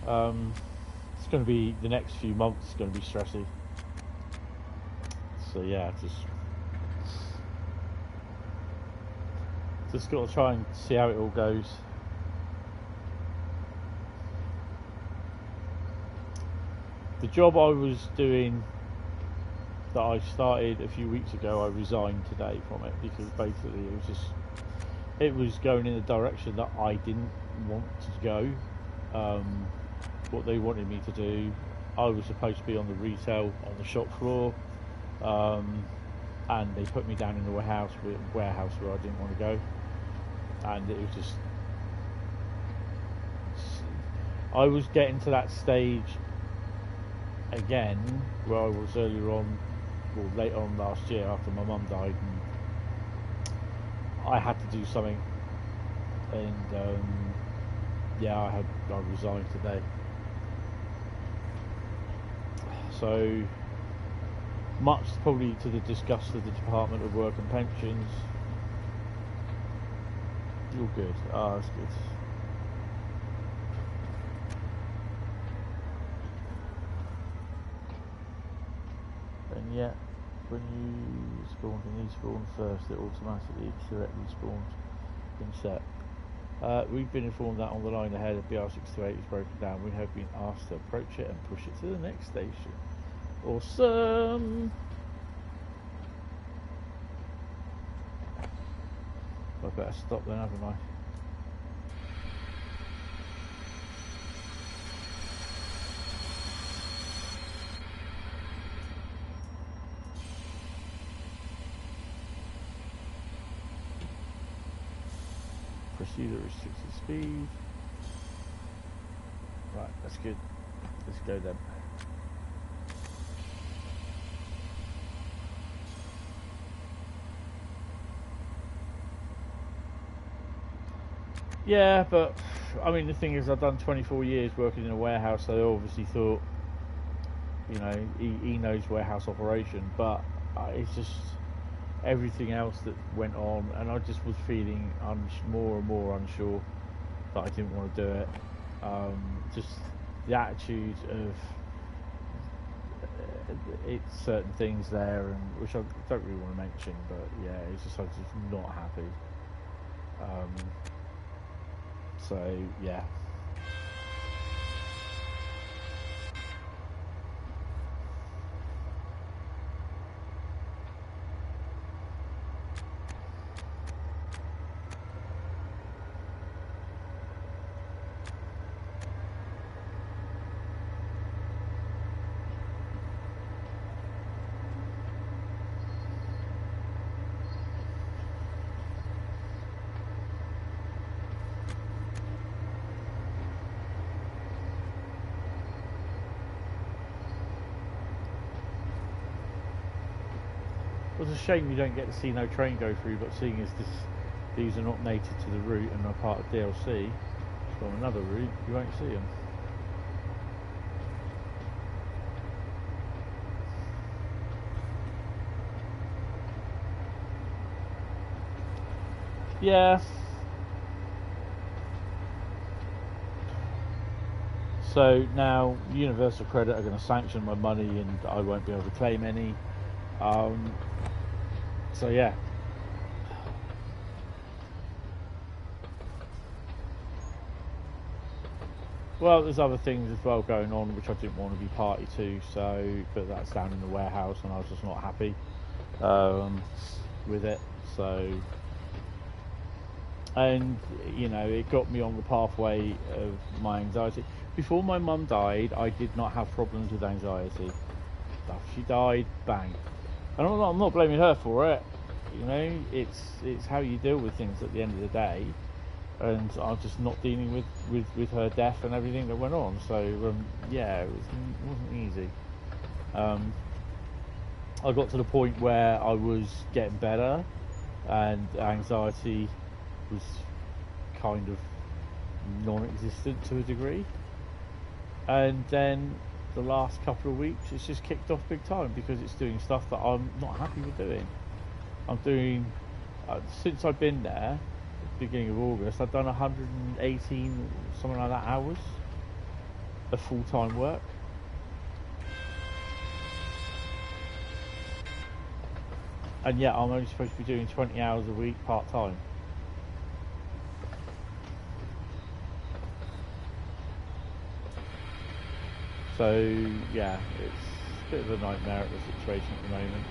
it's going to be the next few months. It's going to be stressy. So yeah, just got to try and see how it all goes. The job I was doing that I started a few weeks ago, I resigned today from it because basically it was going in a direction that I didn't want to go. What they wanted me to do, I was supposed to be on the retail on the shop floor, and they put me down in the warehouse where I didn't want to go, and it was just, I was getting to that stage again where I was earlier on, or later on last year after my mum died, and I had to do something, and yeah, I resigned today. So much probably to the disgust of the Department of Work and Pensions. You're good. Ah, that's good. And yet, when you spawned and he spawned first, it automatically correctly spawned in set. We've been informed that on the line ahead of BR628 is broken down. We have been asked to approach it and push it to the next station. Awesome! I better stop then, haven't I? Proceed at restricted speed. Right, that's good. Let's go then. Yeah, but I mean, the thing is, I've done 24 years working in a warehouse, so they obviously thought, you know, he knows warehouse operation, but it's just everything else that went on, and I just was feeling more and more unsure that I didn't want to do it. Just the attitude of it's certain things there, and which I don't really want to mention, but yeah, it's just, I'm just not happy. So yeah. It's a shame you don't get to see no train go through, but seeing as these are not native to the route and are part of DLC from another route, you won't see them. Yeah. So now Universal Credit are going to sanction my money and I won't be able to claim any. So yeah. Well, there's other things as well going on which I didn't want to be party to, so but that's down in the warehouse and I was just not happy with it. So, and you know, it got me on the pathway of my anxiety. Before my mum died, I did not have problems with anxiety. stuff. She died, bang. And I'm not blaming her for it. You know, it's how you deal with things at the end of the day. And I'm just not dealing with her death and everything that went on. So yeah, it wasn't easy. I got to the point where I was getting better, and anxiety was kind of non-existent to a degree. And then the last couple of weeks, it's just kicked off big time because it's doing stuff that I'm not happy with doing. I'm doing since I've been there, beginning of August, I've done 118 something like that hours of full-time work. And yet I'm only supposed to be doing 20 hours a week part-time. So yeah, it's a bit of a nightmare at the situation at the moment.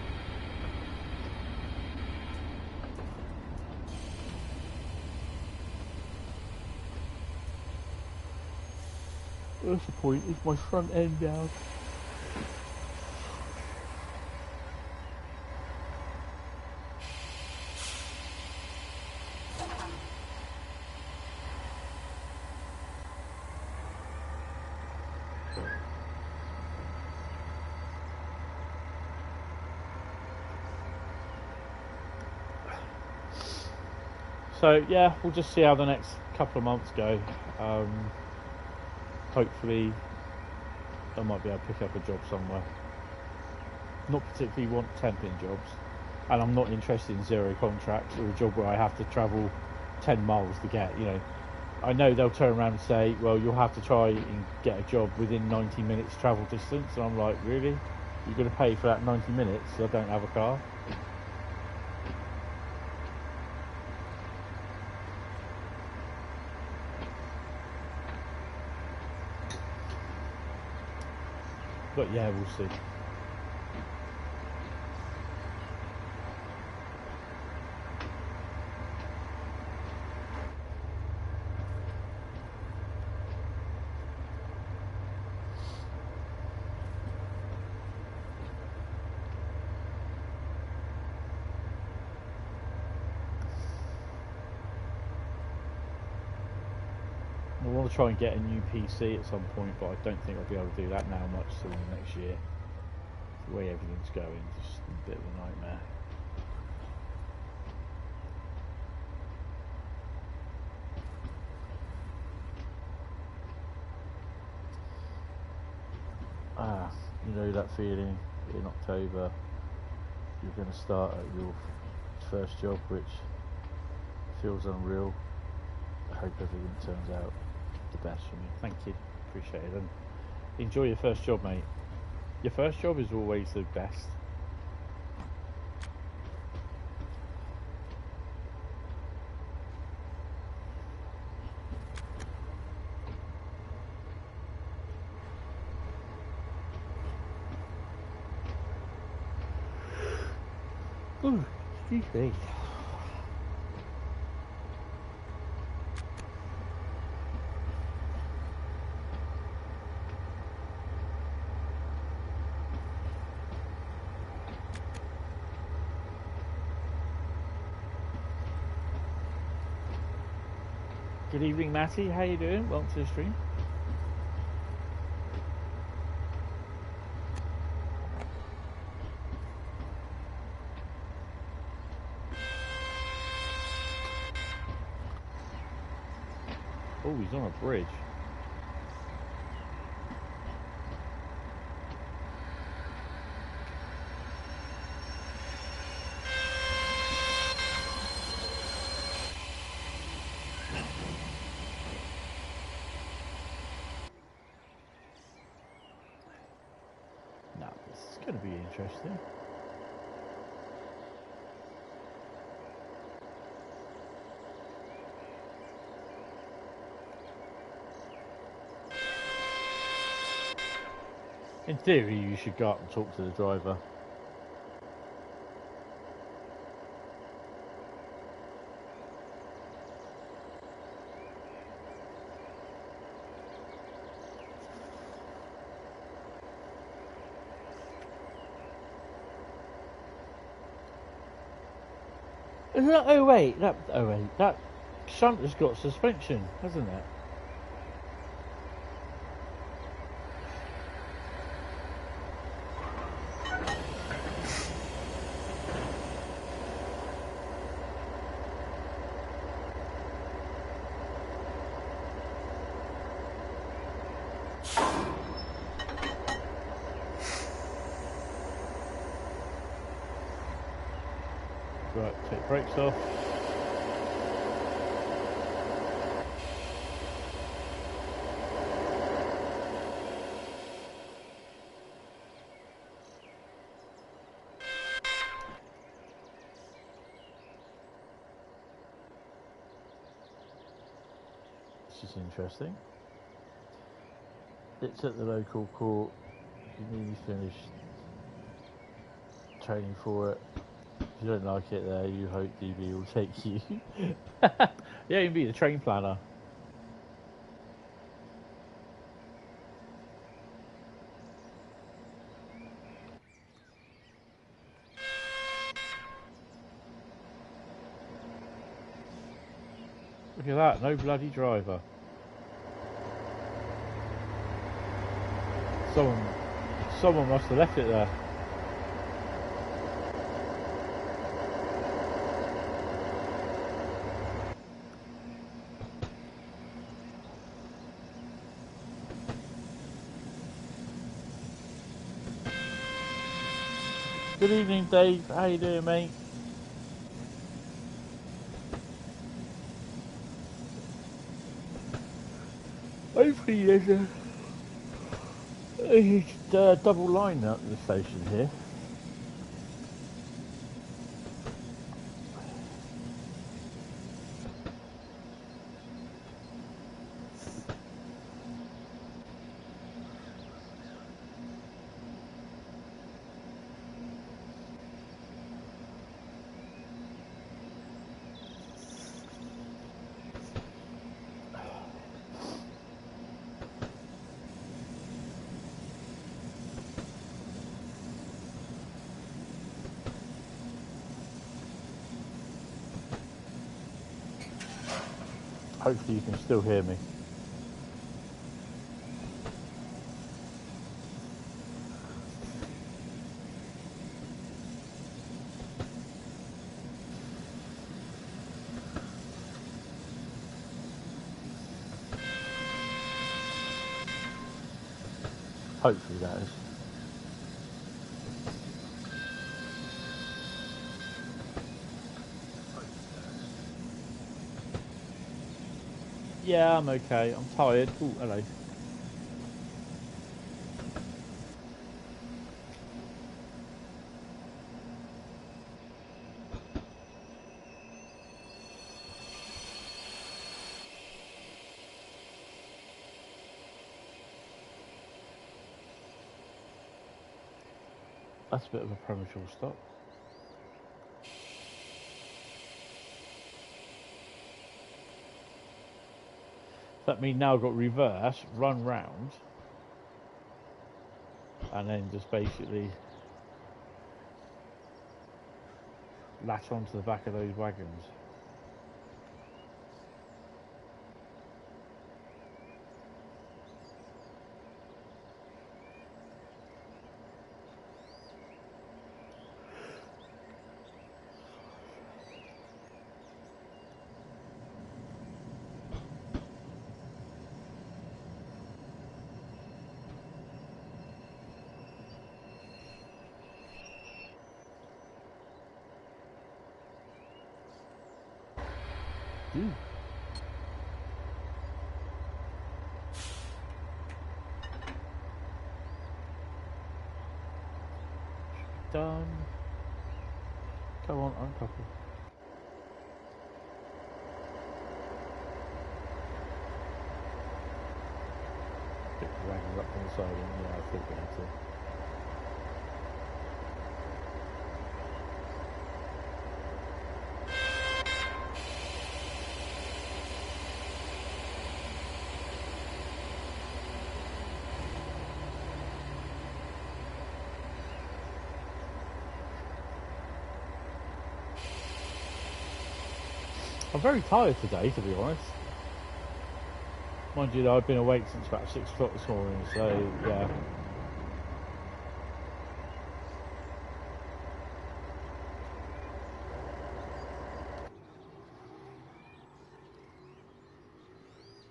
What's the point? Is my front end down? So yeah, we'll just see how the next couple of months go. Hopefully I might be able to pick up a job somewhere. Not particularly want temping jobs, and I'm not interested in zero contracts or a job where I have to travel 10 miles to get, you know. I know they'll turn around and say, well, you'll have to try and get a job within 90 minutes travel distance, and I'm like, really? You're going to pay for that 90 minutes so I don't have a car? But yeah, we'll see. I want to try and get a new PC at some point, but I don't think I'll be able to do that now much till next year. The way everything's going, just a bit of a nightmare. You know that feeling in October you're going to start at your first job, which feels unreal. I hope everything turns out the best for me. Thank you, appreciate it, and enjoy your first job, mate. Your first job is always the best. Oh, excuse me. Good evening, Matty. How you doing? Welcome to the stream. Oh, he's on a bridge. Now, this is going to be interesting. In theory, you should go up and talk to the driver. Oh wait, that shunt has got suspension, hasn't it? Right, take brakes off. This is interesting. It's at the local court. You nearly finished training for it. If you don't like it there, you hope DB will take you. Yeah, you can be the train planner. Look at that, no bloody driver. Someone must have left it there. Good evening, Dave. How you doing, mate? Hopefully there's a double line at the station here. Hopefully you can still hear me. Hopefully that is. Yeah, I'm okay. I'm tired. Oh, hello. That's a bit of a premature stop. That means now I've got reverse, run round, and then just basically latch onto the back of those wagons. Done. Come on, uncouple. Pick the wagons up on the side, and yeah, I think we have to. I'm very tired today, to be honest. Mind you, though, I've been awake since about 6 o'clock this morning, so yeah.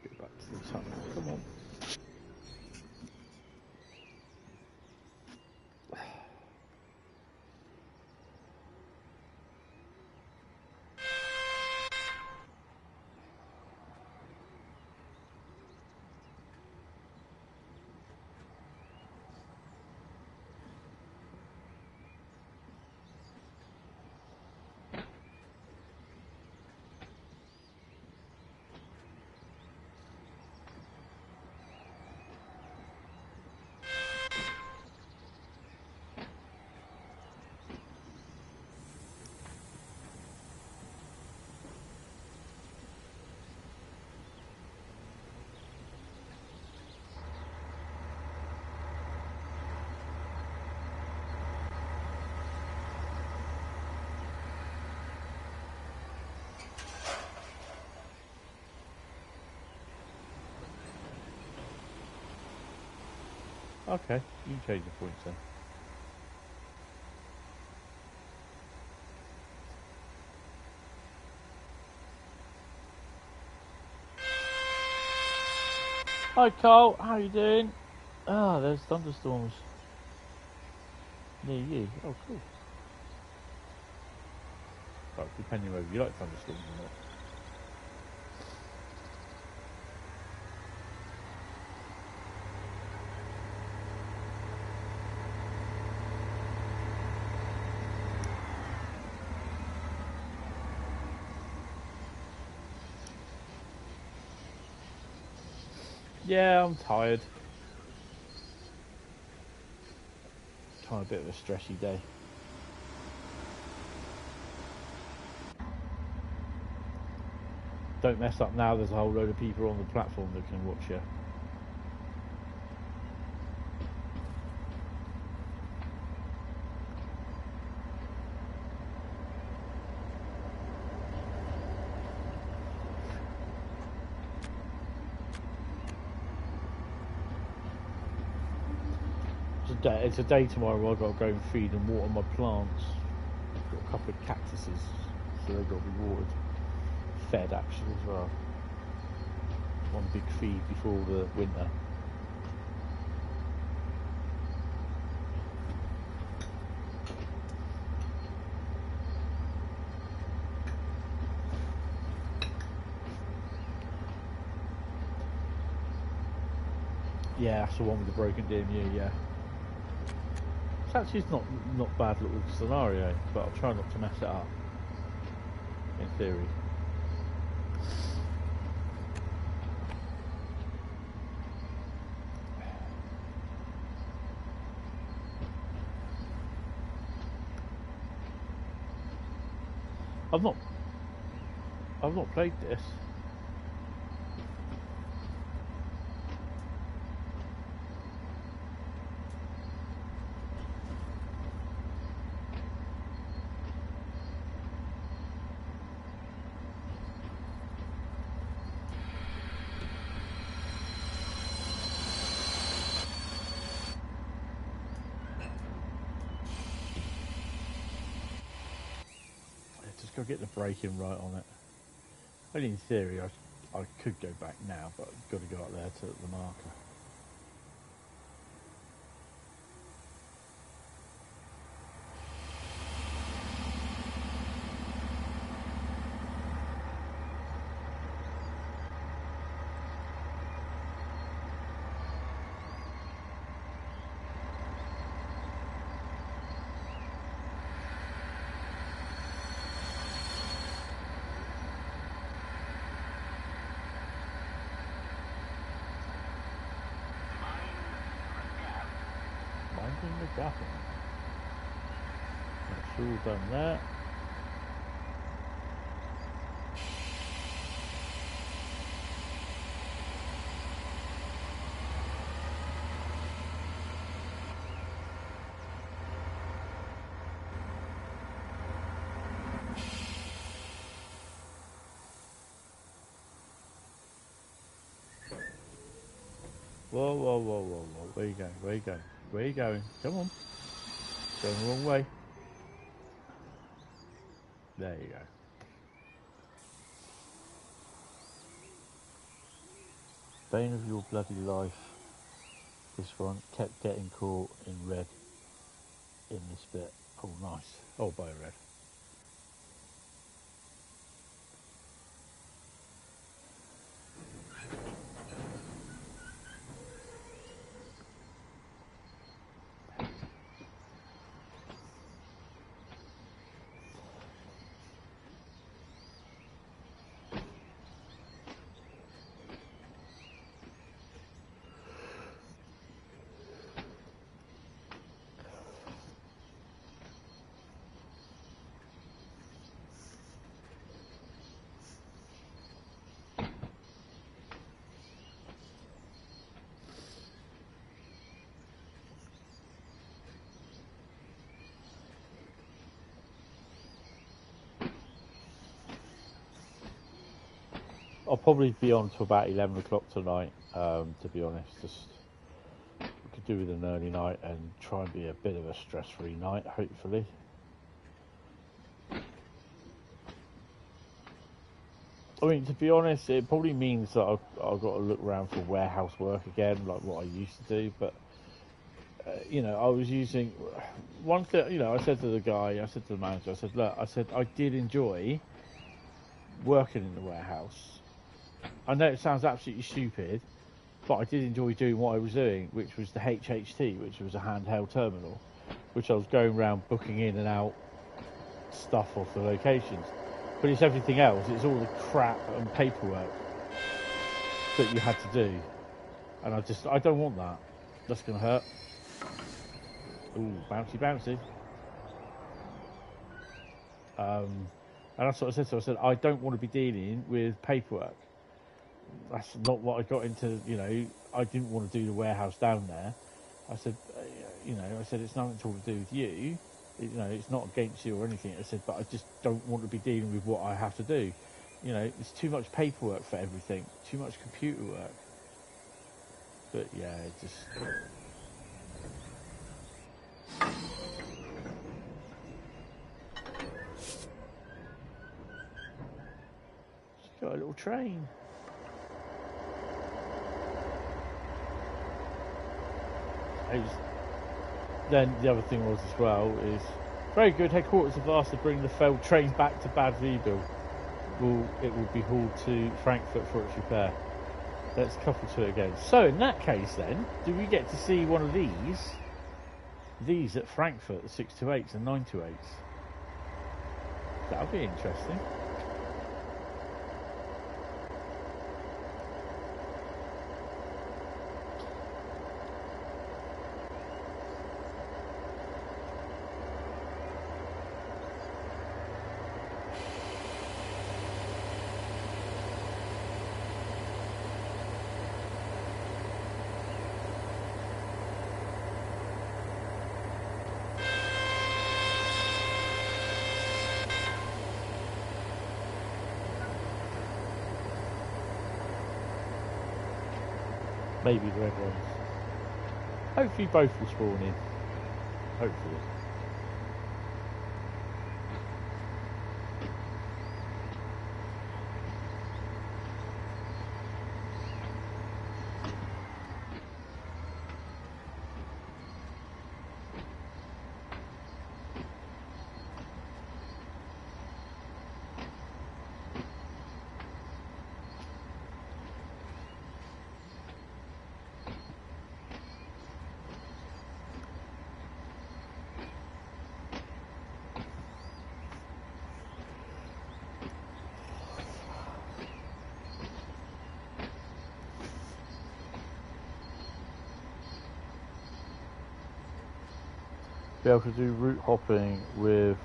Get back to the tunnel. Come on. Okay, you can change the points then. Hi Carl, how are you doing? Ah, there's thunderstorms near you. Oh, cool. Well, depending on whether you like thunderstorms or not. Yeah, I'm tired. Kind of a bit of a stressy day. Don't mess up now, there's a whole load of people on the platform that can watch you. It's a day tomorrow where I've got to go and feed and water my plants. I've got a couple of cactuses, so they've got to be watered. Fed actually as well. One big feed before the winter. Yeah, that's the one with the broken DMU, yeah. It's actually not bad little scenario, but I'll try not to mess it up. In theory. I've not played this. Just go get the braking right on it. Only in theory I could go back now, but I've got to go up there to the marker. That's all done that. Whoa, whoa, whoa, whoa, whoa. Where you going? Where you going? Where you going? Come on. Going the wrong way. There you go. Bane of your bloody life. This one kept getting caught in red in this bit. Oh, nice. Oh, by red. I'll probably be on to about 11 o'clock tonight, to be honest. Just we could do with an early night and try and be a bit of a stress-free night, hopefully. I mean, to be honest, it probably means that I've got to look around for warehouse work again, like what I used to do. But, you know, I was using one thing, you know, I said to the guy, I said to the manager, I said, look, I said, I did enjoy working in the warehouse. I know it sounds absolutely stupid, but I did enjoy doing what I was doing, which was the HHT, which was a handheld terminal, which I was going around booking in and out stuff off the locations. But it's everything else. It's all the crap and paperwork that you had to do. And I don't want that. That's going to hurt. Ooh, bouncy, bouncy. And that's what I said to her. I said, I don't want to be dealing with paperwork. That's not what I got into, you know. I didn't want to do the warehouse down there. I said, you know, I said, it's nothing at all to do with you. You know, it's not against you or anything. I said, but I just don't want to be dealing with what I have to do. You know, it's too much paperwork for everything, too much computer work. But yeah, it just... She's got a little train. Then the other thing was as well is very good. Headquarters have asked to bring the failed train back to Bad Vilbel. It will be hauled to Frankfurt for its repair. Let's couple to it again. So in that case, then, do we get to see one of these at Frankfurt, the 628s and 928s? That'll be interesting. Maybe the red ones. Hopefully both will spawn in. Hopefully. Be able to do route hopping with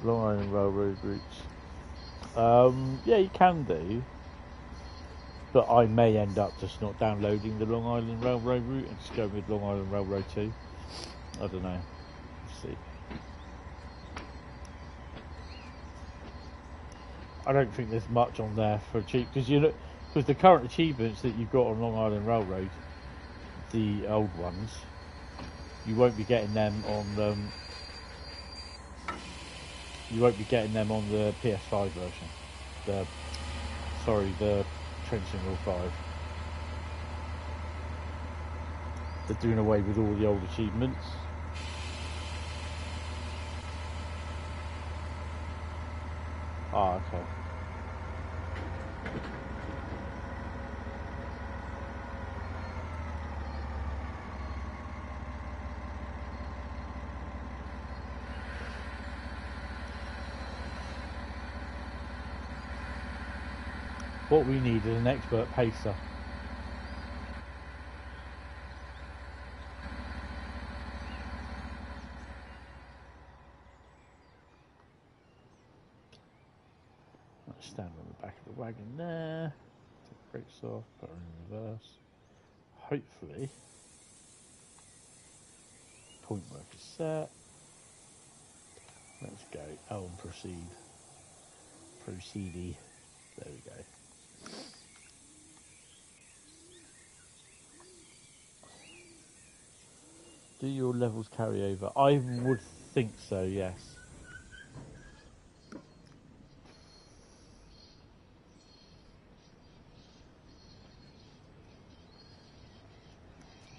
Long Island Railroad routes. Yeah, you can do, but I may end up just not downloading the Long Island Railroad route and just going with Long Island Railroad 2. I don't know. Let's see. I don't think there's much on there for cheap, because you know, Because the current achievements that you've got on Long Island Railroad, the old ones, you won't be getting them on. You won't be getting them on the PS5 version. The Trenching Wheel 5. They're doing away with all the old achievements. Ah, okay. What we need is an expert pacer. Let's stand on the back of the wagon there. Take the brakes off, put her in reverse. Hopefully, point work is set. Let's go. Oh, and proceed. Proceedy. There we go. Do your levels carry over? I would think so, yes.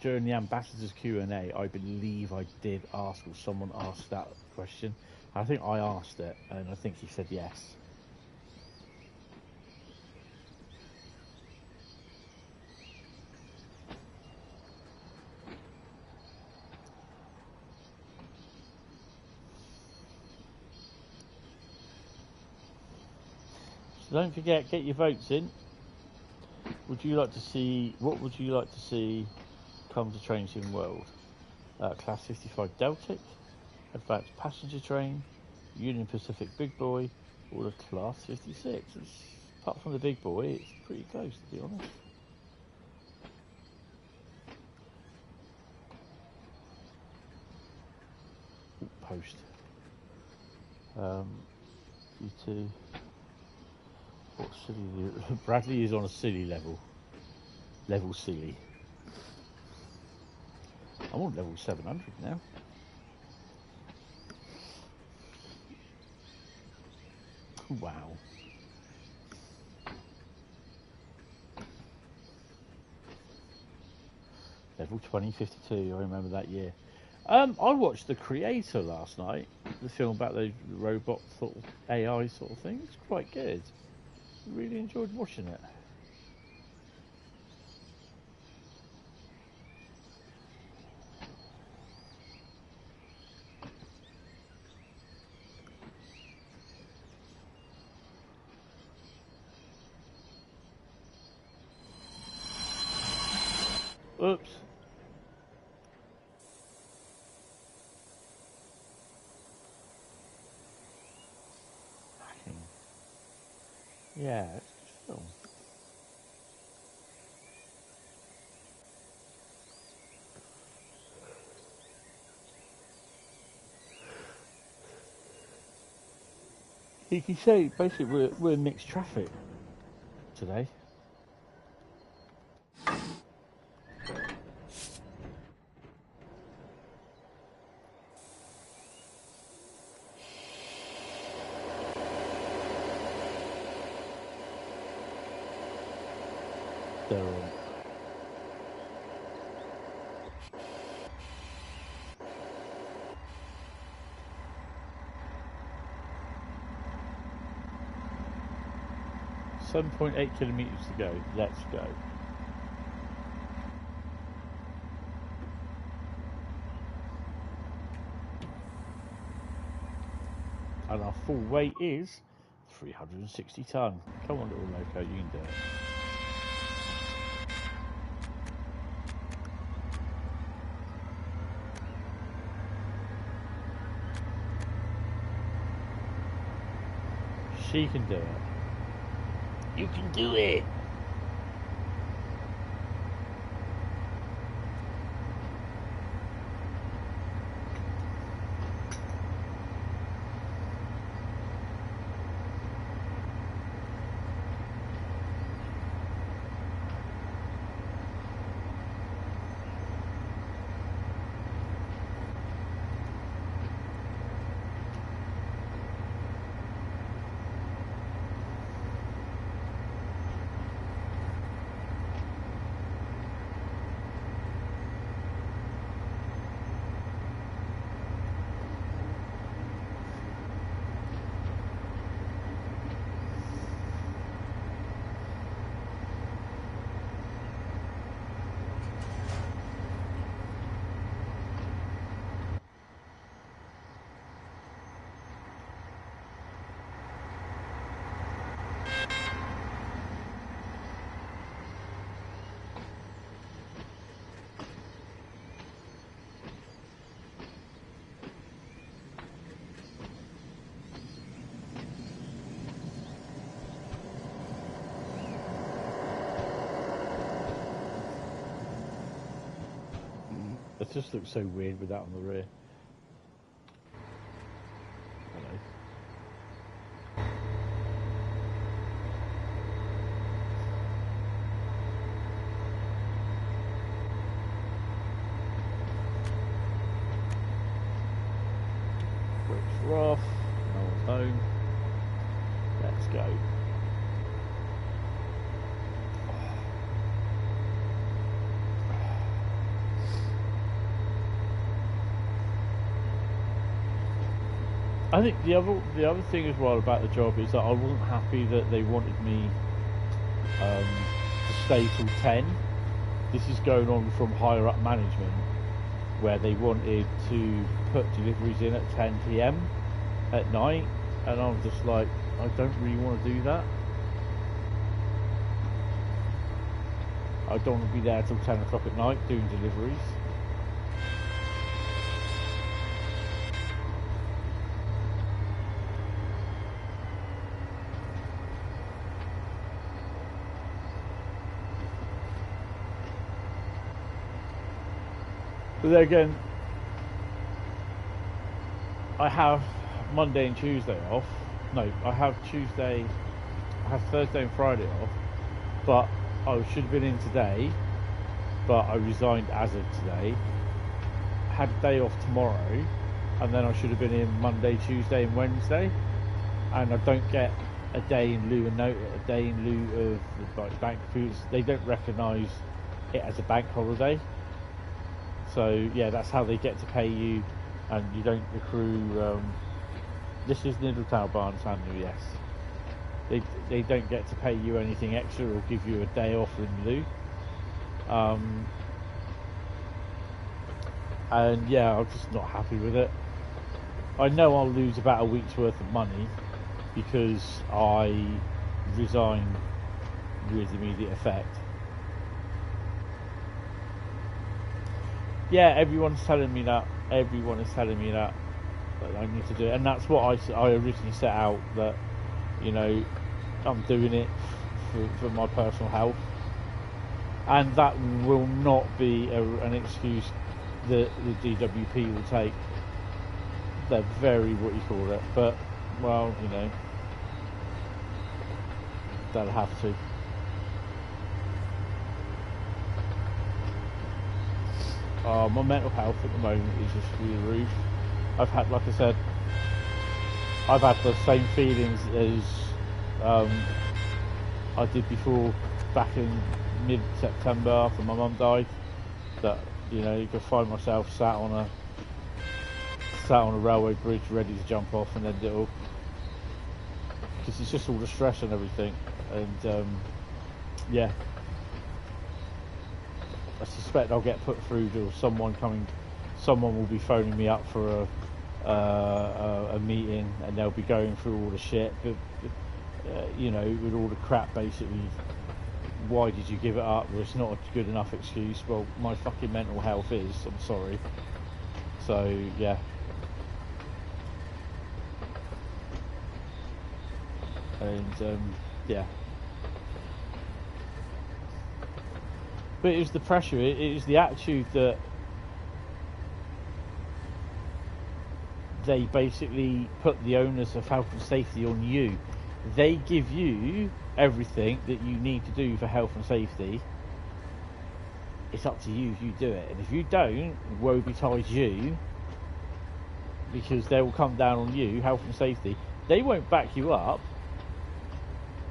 During the ambassador's Q&A, I believe I did ask, or someone asked that question. I think I asked it, and I think he said yes. So don't forget, get your votes in. What would you like to see come to Train Sim World? Class 55 Deltic, Advanced Passenger Train, Union Pacific Big Boy, or the Class 56. Apart from the Big Boy, it's pretty close, to be honest. Post. You two. What silly? Bradley is on a silly level. Level silly. I'm on level 700 now. Wow. Level 2052, I remember that year. I watched The Creator last night, the film about the robot sort of AI sort of thing. It's quite good. Really enjoyed watching it. Oops. Yeah, it's a good film. You can say basically we're mixed traffic today. They're on. .8 kilometers to go. Let's go. And our full weight is 360 ton. Come on, little loco, you can do it. She can do it. You can do it. It just looks so weird with that on the rear. Hello. Brakes are off. No one's home. Let's go. I think the other thing as well about the job is that I wasn't happy that they wanted me to stay till 10. This is going on from higher up management, where they wanted to put deliveries in at 10 PM at night, and I'm just like, I don't really want to do that. I don't want to be there till 10 o'clock at night doing deliveries. But then again, I have Monday and Tuesday off. No, I have Thursday and Friday off. But I should have been in today, but I resigned as of today. Had a day off tomorrow, and then I should have been in Monday, Tuesday and Wednesday. And I don't get a day in lieu of a day in lieu of like bank foods. They don't recognise it as a bank holiday. So yeah, that's how they get to pay you, and you don't accrue. This is Niddertalbahn, Samuel. Yes, they don't get to pay you anything extra or give you a day off in lieu. And yeah, I'm just not happy with it. I know I'll lose about a week's worth of money because I resigned with immediate effect. Yeah, everyone's telling me that. Everyone is telling me that I need to do it, and that's what I originally set out. That, you know, I'm doing it for my personal health, and that will not be an excuse that the DWP will take. They're very, what you call it, but well, you know, they'll have to. My mental health at the moment is just through the roof. I've had, like I said, I've had the same feelings as I did before, back in mid-September after my mum died. That, you know, you could find myself sat on a railway bridge ready to jump off and end it all, because it's just all the stress and everything. And yeah, I suspect I'll get put through to someone will be phoning me up for a meeting, and they'll be going through all the shit, but you know, with all the crap basically. Why did you give it up? Well, it's not a good enough excuse. Well, my fucking mental health is, I'm sorry. So yeah. And yeah. But it was the pressure, it was the attitude that they basically put the onus of health and safety on you. They give you everything that you need to do for health and safety. It's up to you if you do it. And if you don't, woe betide you, because they will come down on you, health and safety. They won't back you up.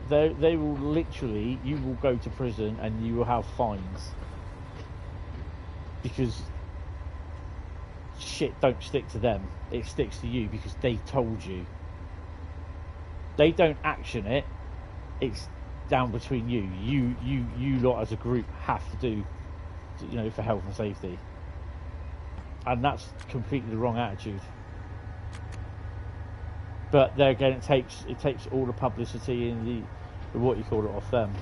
They will literally, you will go to prison and you will have fines, because shit don't stick to them, it sticks to you because they told you. They don't action it, it's down between you. You lot as a group have to do, you know, for health and safety, and that's completely the wrong attitude. But there again, it takes all the publicity and the what you call it off them.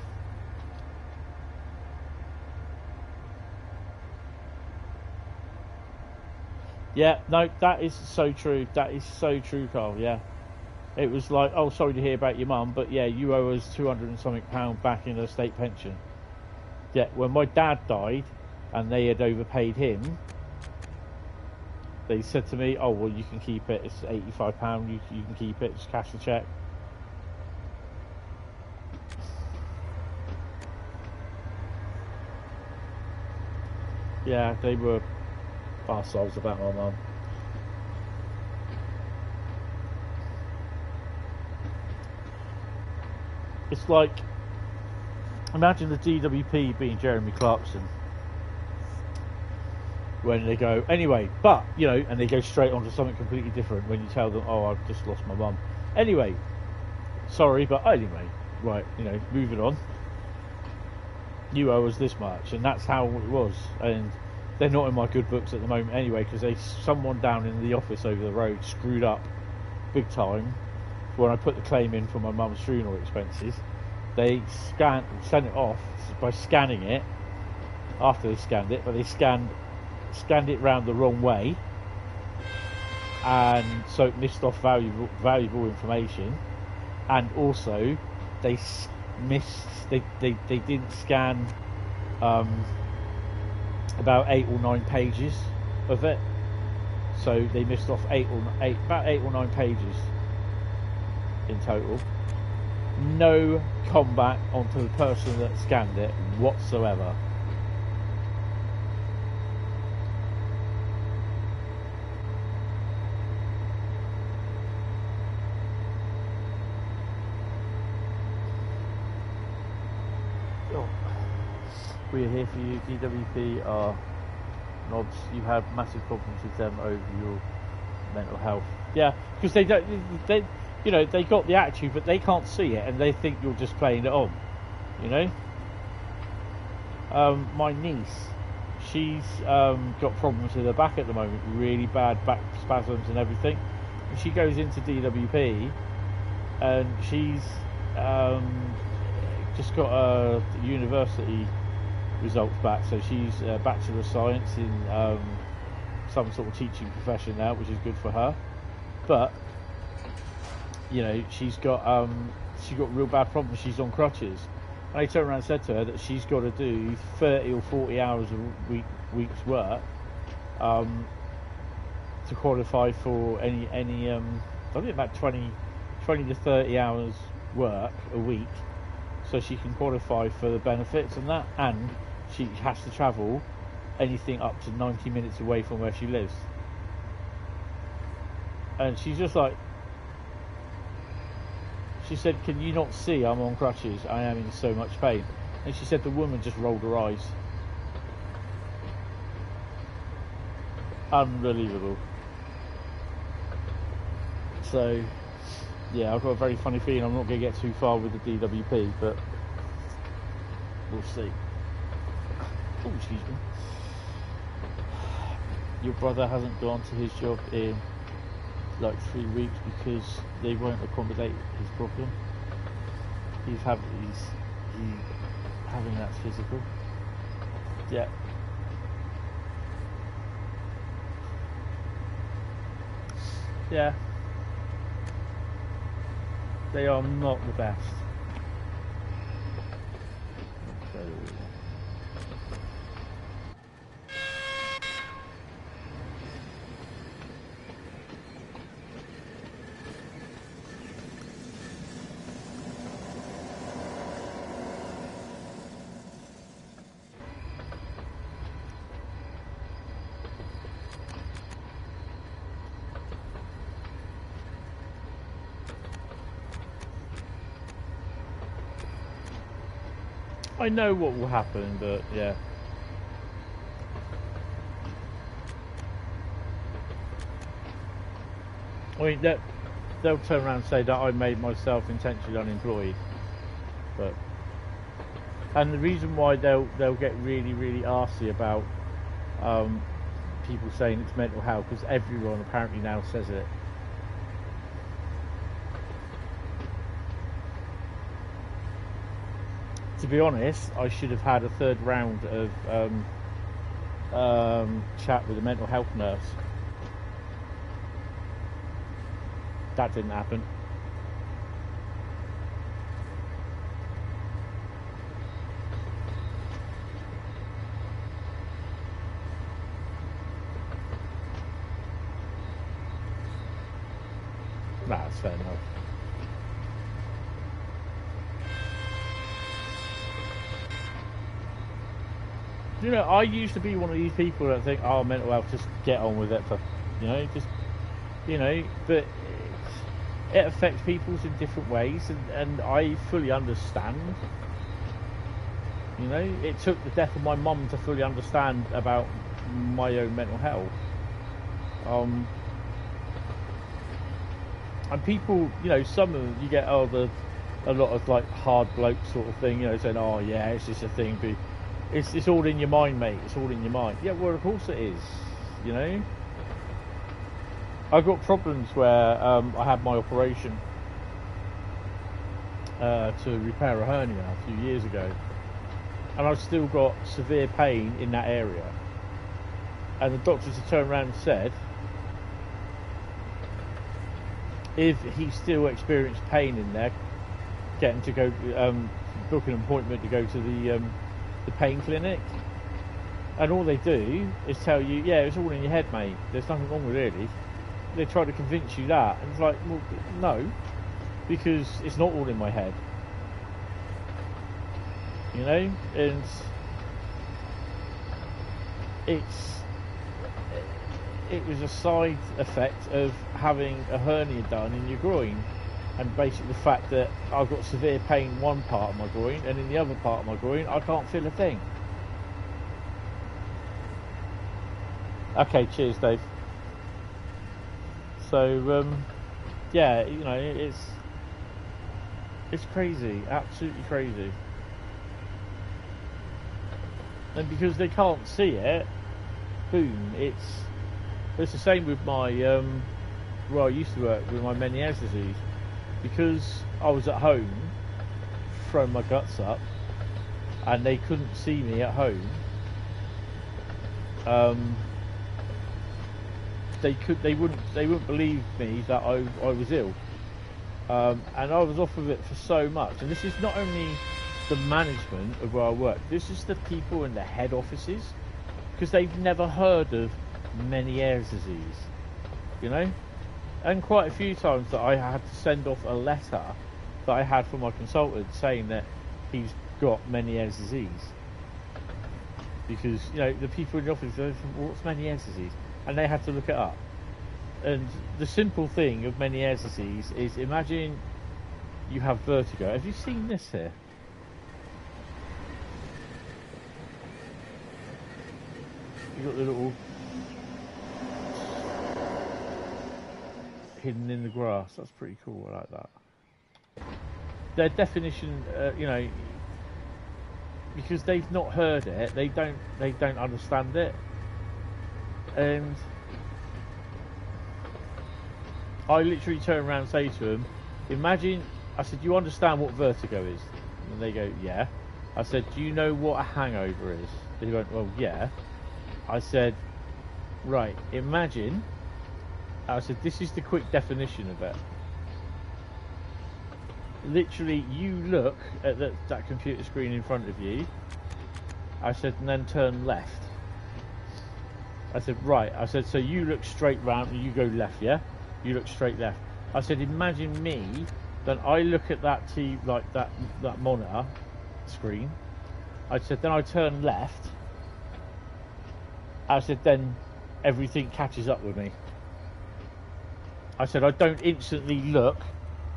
Yeah, no, that is so true. That is so true, Carl. Yeah, it was like, oh, sorry to hear about your mum, but yeah, you owe us £200 and something back in a state pension. Yeah, when my dad died, and they had overpaid him, they said to me, "Oh well, you can keep it. It's £85. You can keep it. Just cash the cheque." Yeah, they were arseholes about my mum. It's like, imagine the DWP being Jeremy Clarkson. When they go, anyway, but, you know, and they go straight on to something completely different when you tell them, "Oh, I've just lost my mum. Anyway, sorry, but anyway, right, you know, moving on. You owe us this much," and that's how it was. And they're not in my good books at the moment anyway, because someone down in the office over the road screwed up big time when I put the claim in for my mum's funeral expenses. They sent it off by scanning it after they scanned it, but they scanned it round the wrong way, and so it missed off valuable information. And also they didn't scan about 8 or 9 pages of it, so they missed off about 8 or 9 pages in total. No comeback onto the person that scanned it whatsoever. We're here for you. DWP are knobs. You have massive problems with them over your mental health. Yeah, because they got the attitude, but they can't see it, and they think you're just playing it on. You know. My niece, she's got problems with her back at the moment, really bad back spasms and everything. And she goes into DWP, and she's just got a university results back, so she's a Bachelor of Science in some sort of teaching profession now, which is good for her. But you know, she's got real bad problems. She's on crutches, and I turned around and said to her that she's got to do 30 or 40 hours a week's work to qualify for any I think about 20 to 30 hours work a week, so she can qualify for the benefits and that, and she has to travel anything up to 90 minutes away from where she lives. And she's just like, she said, "Can you not see I'm on crutches? I am in so much pain." And she said the woman just rolled her eyes. Unbelievable. So yeah, I've got a very funny feeling I'm not going to get too far with the DWP, but we'll see. Oh, excuse me. Your brother hasn't gone to his job in like 3 weeks because they won't accommodate his problem. He's having that physical. Yeah. Yeah. They are not the best. I know what will happen, but yeah. I mean, they'll turn around and say that I made myself intentionally unemployed, but and the reason why they'll get really arsey about people saying it's mental health, because everyone apparently now says it. To be honest, I should have had a third round of chat with a mental health nurse. That didn't happen. That's fair enough. You know, I used to be one of these people that think, oh, mental health, just get on with it, you know, just, you know, but it affects people in different ways, and I fully understand. You know, it took the death of my mum to fully understand about my own mental health. And people, you know, some of them, you get a lot of like hard bloke sort of thing, you know, saying, oh yeah, it's just a thing, but it's all in your mind, mate, it's all in your mind. Yeah, well, of course it is, you know. I've got problems where I had my operation to repair a hernia a few years ago, and I've still got severe pain in that area, and the doctors have turned around and said if he still experienced pain in there, getting to go book an appointment to go to the pain clinic, and all they do is tell you, yeah, it's all in your head, mate, there's nothing wrong with it really. They try to convince you that, and it's like, well, no, because it's not all in my head, you know. And it was a side effect of having a hernia done in your groin, and basically the fact that I've got severe pain in one part of my groin, and in the other part of my groin I can't feel a thing. Okay, cheers, Dave. So yeah, you know, it's crazy, absolutely crazy. And because they can't see it, boom, it's the same with my where I used to work with my Meniere's disease. Because I was at home throwing my guts up and they couldn't see me at home, they wouldn't believe me that I was ill, and I was off of it for so much. And this is not only the management of where I work, this is the people in the head offices, because they've never heard of Meniere's disease, you know. And quite a few times that I had to send off a letter that I had from my consultant saying that he's got Meniere's disease, because, you know, the people in the office go, what's Meniere's disease? And they had to look it up. And the simple thing of Meniere's disease is, imagine you have vertigo. Have you seen this here? You got the little hidden in the grass. That's pretty cool. I like that. Their definition, you know, because they've not heard it, they don't understand it. And I literally turn around and say to them, imagine, I said, you understand what vertigo is? And they go, yeah. I said, do you know what a hangover is? They went, well, yeah. I said, right, imagine, I said, this is the quick definition of it. Literally, you look at that computer screen in front of you, I said, and then turn left. I said, right. I said, so you look straight round and you go left, yeah? You look straight left. I said, imagine me, then I look at that like that monitor screen. I said, then I turn left. I said, then everything catches up with me. I said, I don't instantly look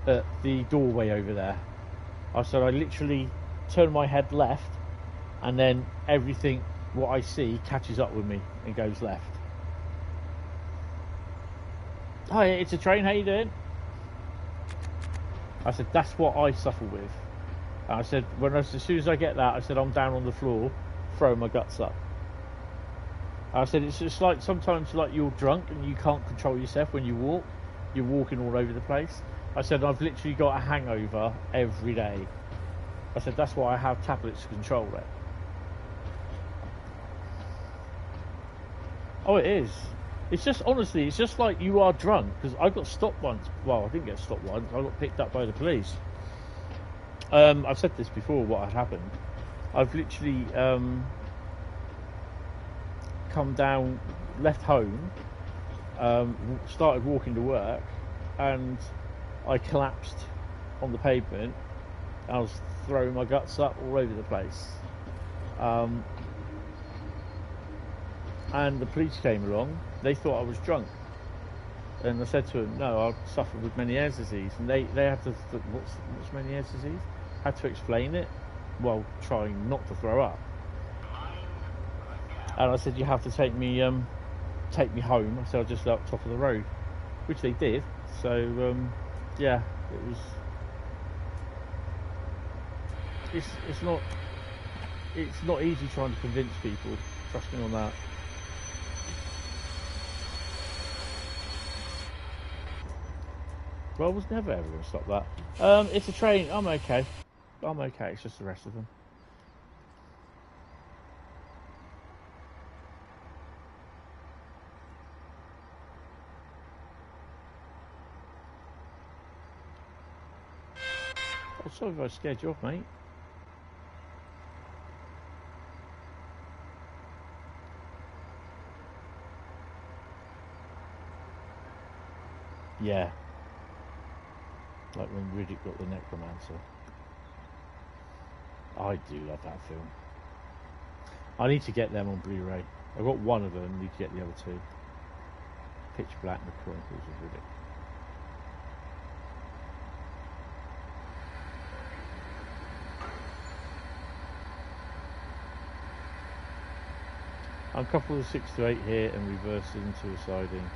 at the doorway over there. I said, I literally turn my head left, and then everything, what I see, catches up with me and goes left. Hi, it's a train, how you doing? I said, that's what I suffer with. And I said, as soon as I get that, I said, I'm down on the floor, throwing my guts up. And I said, it's just like, sometimes like you're drunk and you can't control yourself when you walk. You're walking all over the place. I said, I've literally got a hangover every day. I said, that's why I have tablets to control it. Oh, it is. It's just, honestly, it's just like you are drunk. Because I got stopped once. Well, I didn't get stopped once. I got picked up by the police. I've said this before, what had happened. I've literally come down, left home, started walking to work, and I collapsed on the pavement. I was throwing my guts up all over the place. And the police came along. They thought I was drunk. And I said to them, no, I suffer with Meniere's disease. And they had to, what's Meniere's disease? Had to explain it while trying not to throw up. And I said, you have to take me home. I said, I'll just up top of the road, which they did. So, yeah, it was. It's not easy trying to convince people. Trust me on that. Well, I was never ever going to stop that. It's a train. I'm okay. It's just the rest of them. Oh, sorry if I scared you off, mate. Yeah. Like when Riddick got the Necromancer. I do love that film. I need to get them on Blu-ray. I've got one of them, need to get the other two. Pitch Black and the Chronicles of Riddick. I'm coupled with 6 to 8 here and reverse into a siding.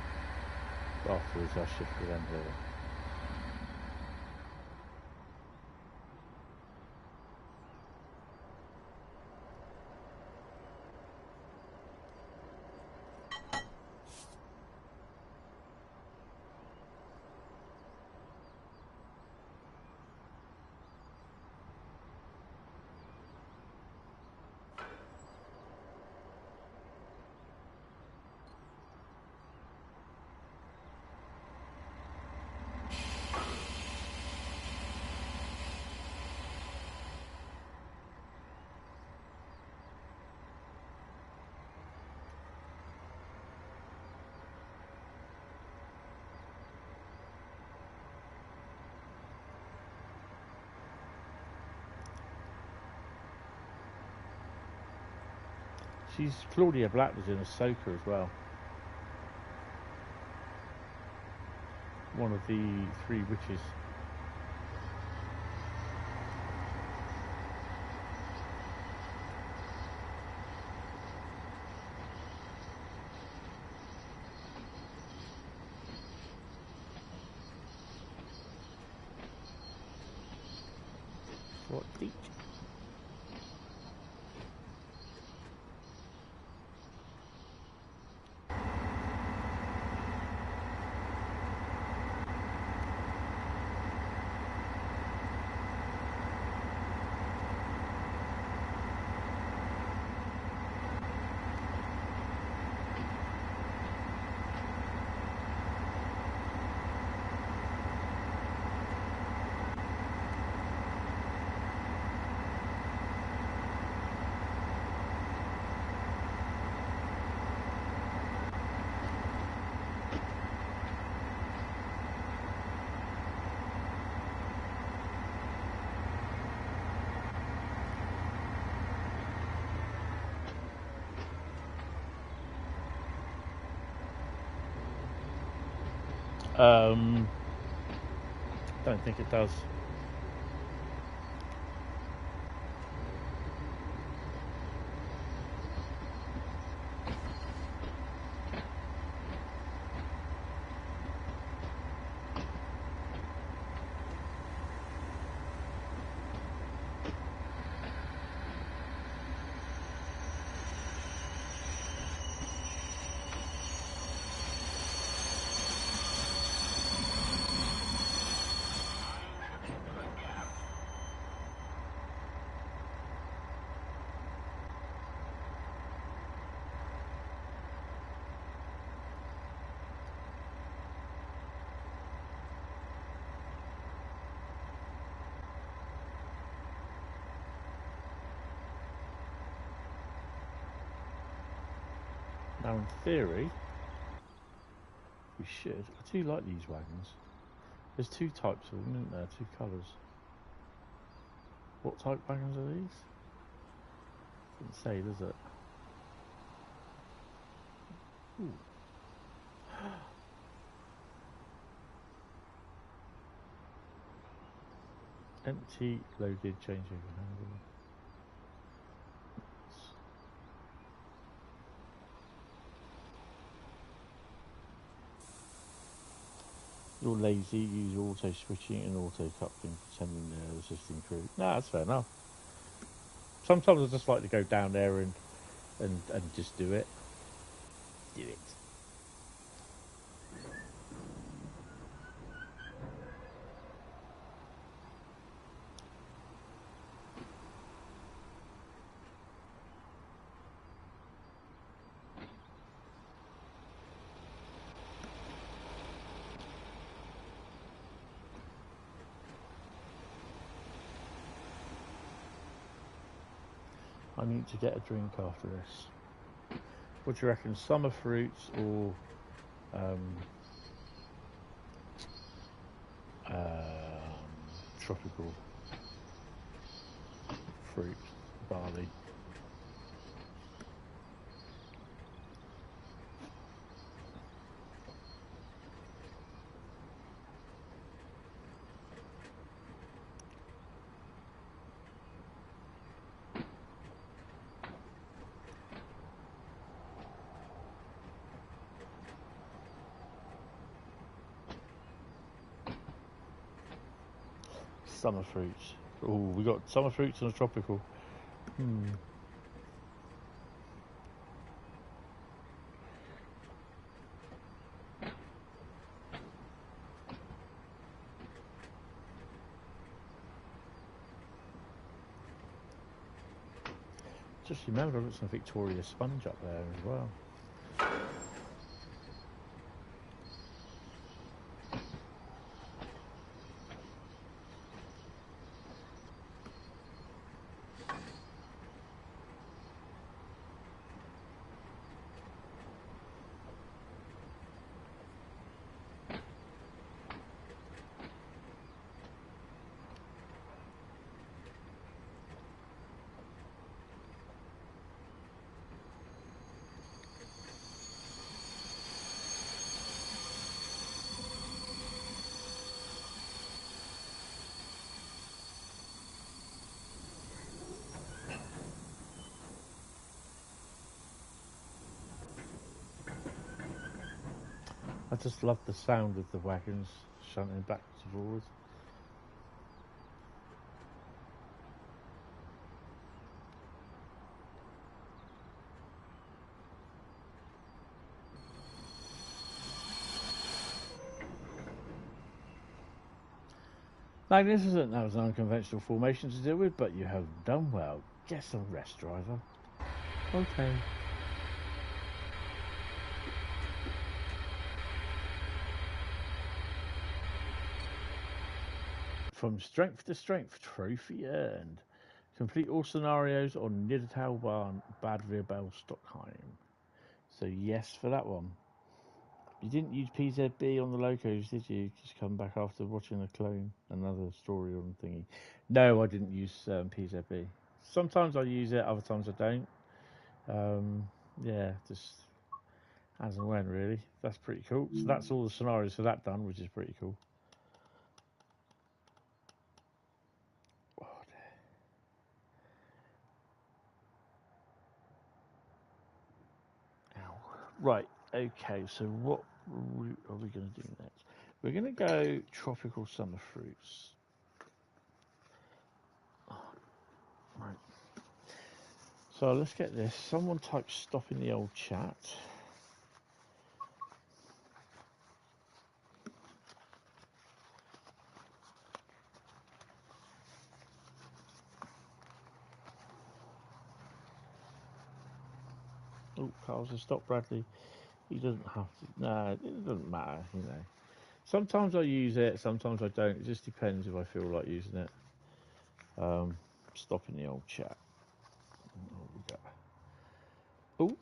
Afterwards I shift to them here. Claudia Black was in Ahsoka as well. One of the 3 witches. What deep? Don't think it does. Now, in theory, we should. I do like these wagons. There's two types of them, isn't there? Two colours. What type wagons are these? Doesn't say, does it? Ooh. Empty, loaded, changeover handle. You're lazy, use auto switching and auto coupling, pretending they're assisting crew. No, that's fair enough. Sometimes I just like to go down there and just do it. Do it. I need to get a drink after this. What do you reckon? Summer fruits or tropical fruit, barley? Summer fruits. Oh, we got summer fruits and a tropical. Just remember, I've got some Victoria sponge up there as well. I just love the sound of the wagons shunting backwards and forwards. Magnificent, that was an unconventional formation to deal with, but you have done well. Get some rest, driver. Okay. From strength to strength, trophy earned. Complete all scenarios on Niddertalbahn, Bad Rebel, Stockheim. So yes for that one. You didn't use PZB on the locos, did you? Just come back after watching a clone, another story on thingy. No, I didn't use PZB. Sometimes I use it, other times I don't. Yeah, just as and when, really. That's pretty cool. So that's all the scenarios for that done, which is pretty cool. Right, okay, so what are we going to do next? We're going to go tropical summer fruits. Right. So let's get this. Someone type stop in the old chat. Oh, Carl says stop Bradley. He doesn't have to. No, it doesn't matter, you know. Sometimes I use it, sometimes I don't. It just depends if I feel like using it. Stop in the old chat. Oh,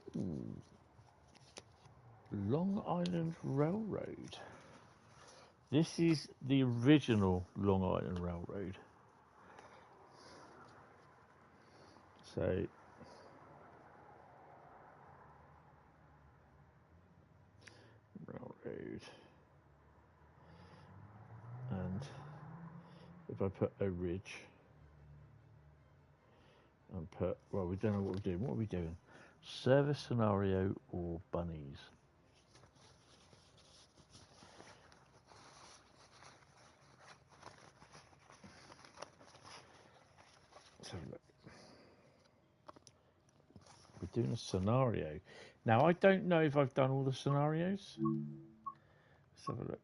Long Island Railroad. This is the original Long Island Railroad. So railroad, and if I put a ridge and put, well, we don't know what we're doing. What are we doing? Service scenario or bunnies? Let's have a look. We're doing a scenario. Now, I don't know if I've done all the scenarios. Let's have a look.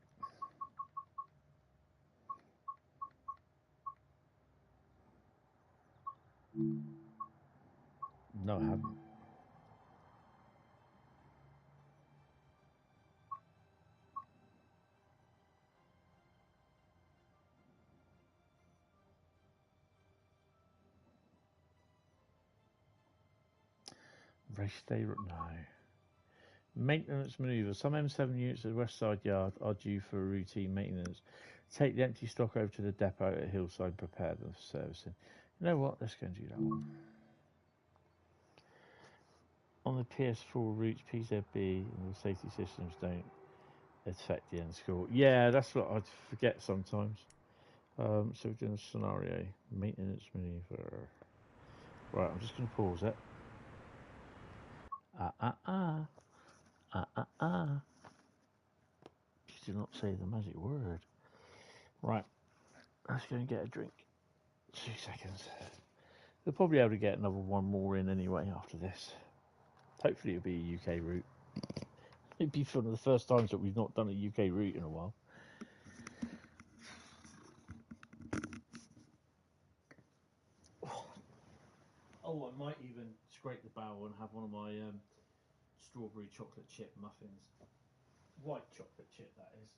No, I haven't. Race day, no. Maintenance manoeuvre. Some M7 units at the West Side Yard are due for routine maintenance. Take the empty stock over to the depot at Hillside and prepare them for servicing. You know what? Let's go and do that one. On the PS4 routes, PZB and the safety systems don't affect the end score. Yeah, that's what I'd forget sometimes. So we're doing a scenario. Maintenance manoeuvre. Right, I'm just going to pause it. You did not say the magic word. Right, let's go and get a drink. 2 seconds. We'll probably be able to get another one more in anyway after this. Hopefully it'll be a UK route. It'd be one of the first times that we've not done a UK route in a while. Oh, I might even scrape the barrel and have one of my strawberry chocolate chip muffins. White chocolate chip, that is.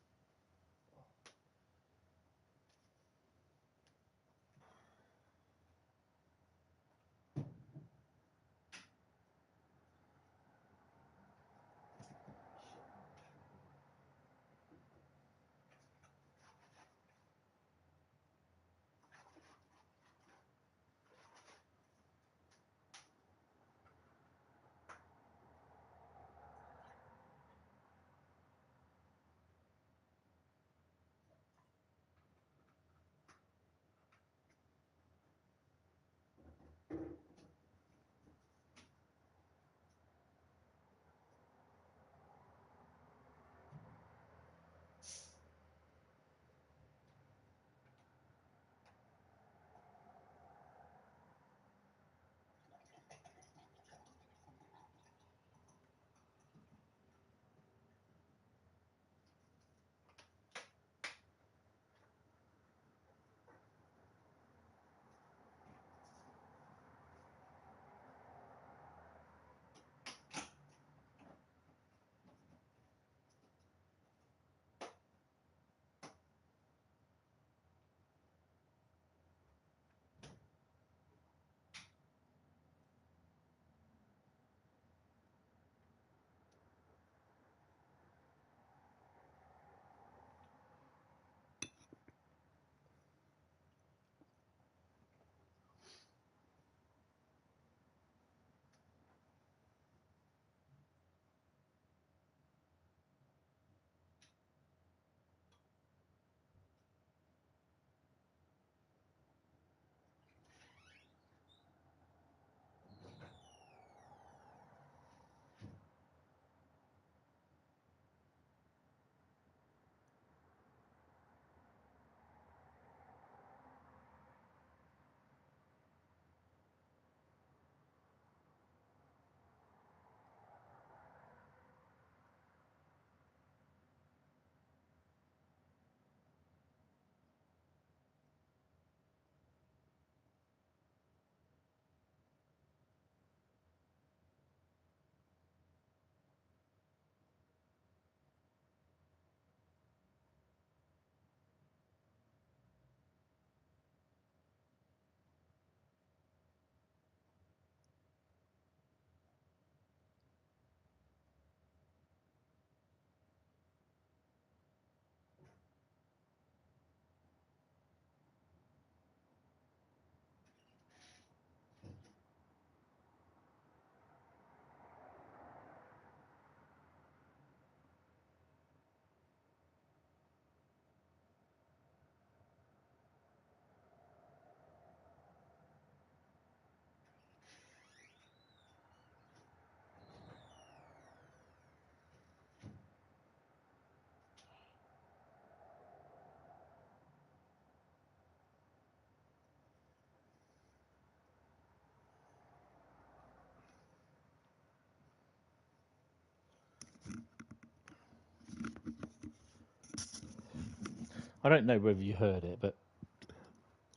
I don't know whether you heard it, but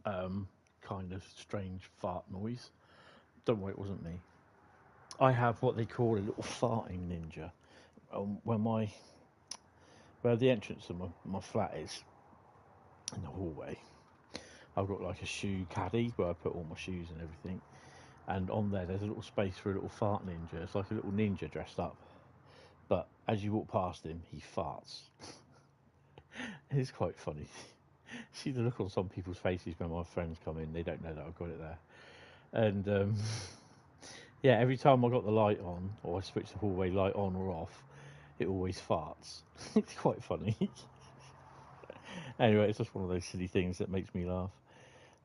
kind of strange fart noise. Don't worry, it wasn't me. I have what they call a little farting ninja. Where the entrance of my flat is, in the hallway, I've got like a shoe caddy where I put all my shoes and everything. And on there's a little space for a little fart ninja. It's like a little ninja dressed up. But as you walk past him, he farts. It's quite funny. See the look on some people's faces when my friends come in. They don't know that I've got it there. And yeah, every time I got the light on, or I switch the hallway light on or off, it always farts. It's quite funny. Anyway, it's just one of those silly things that makes me laugh.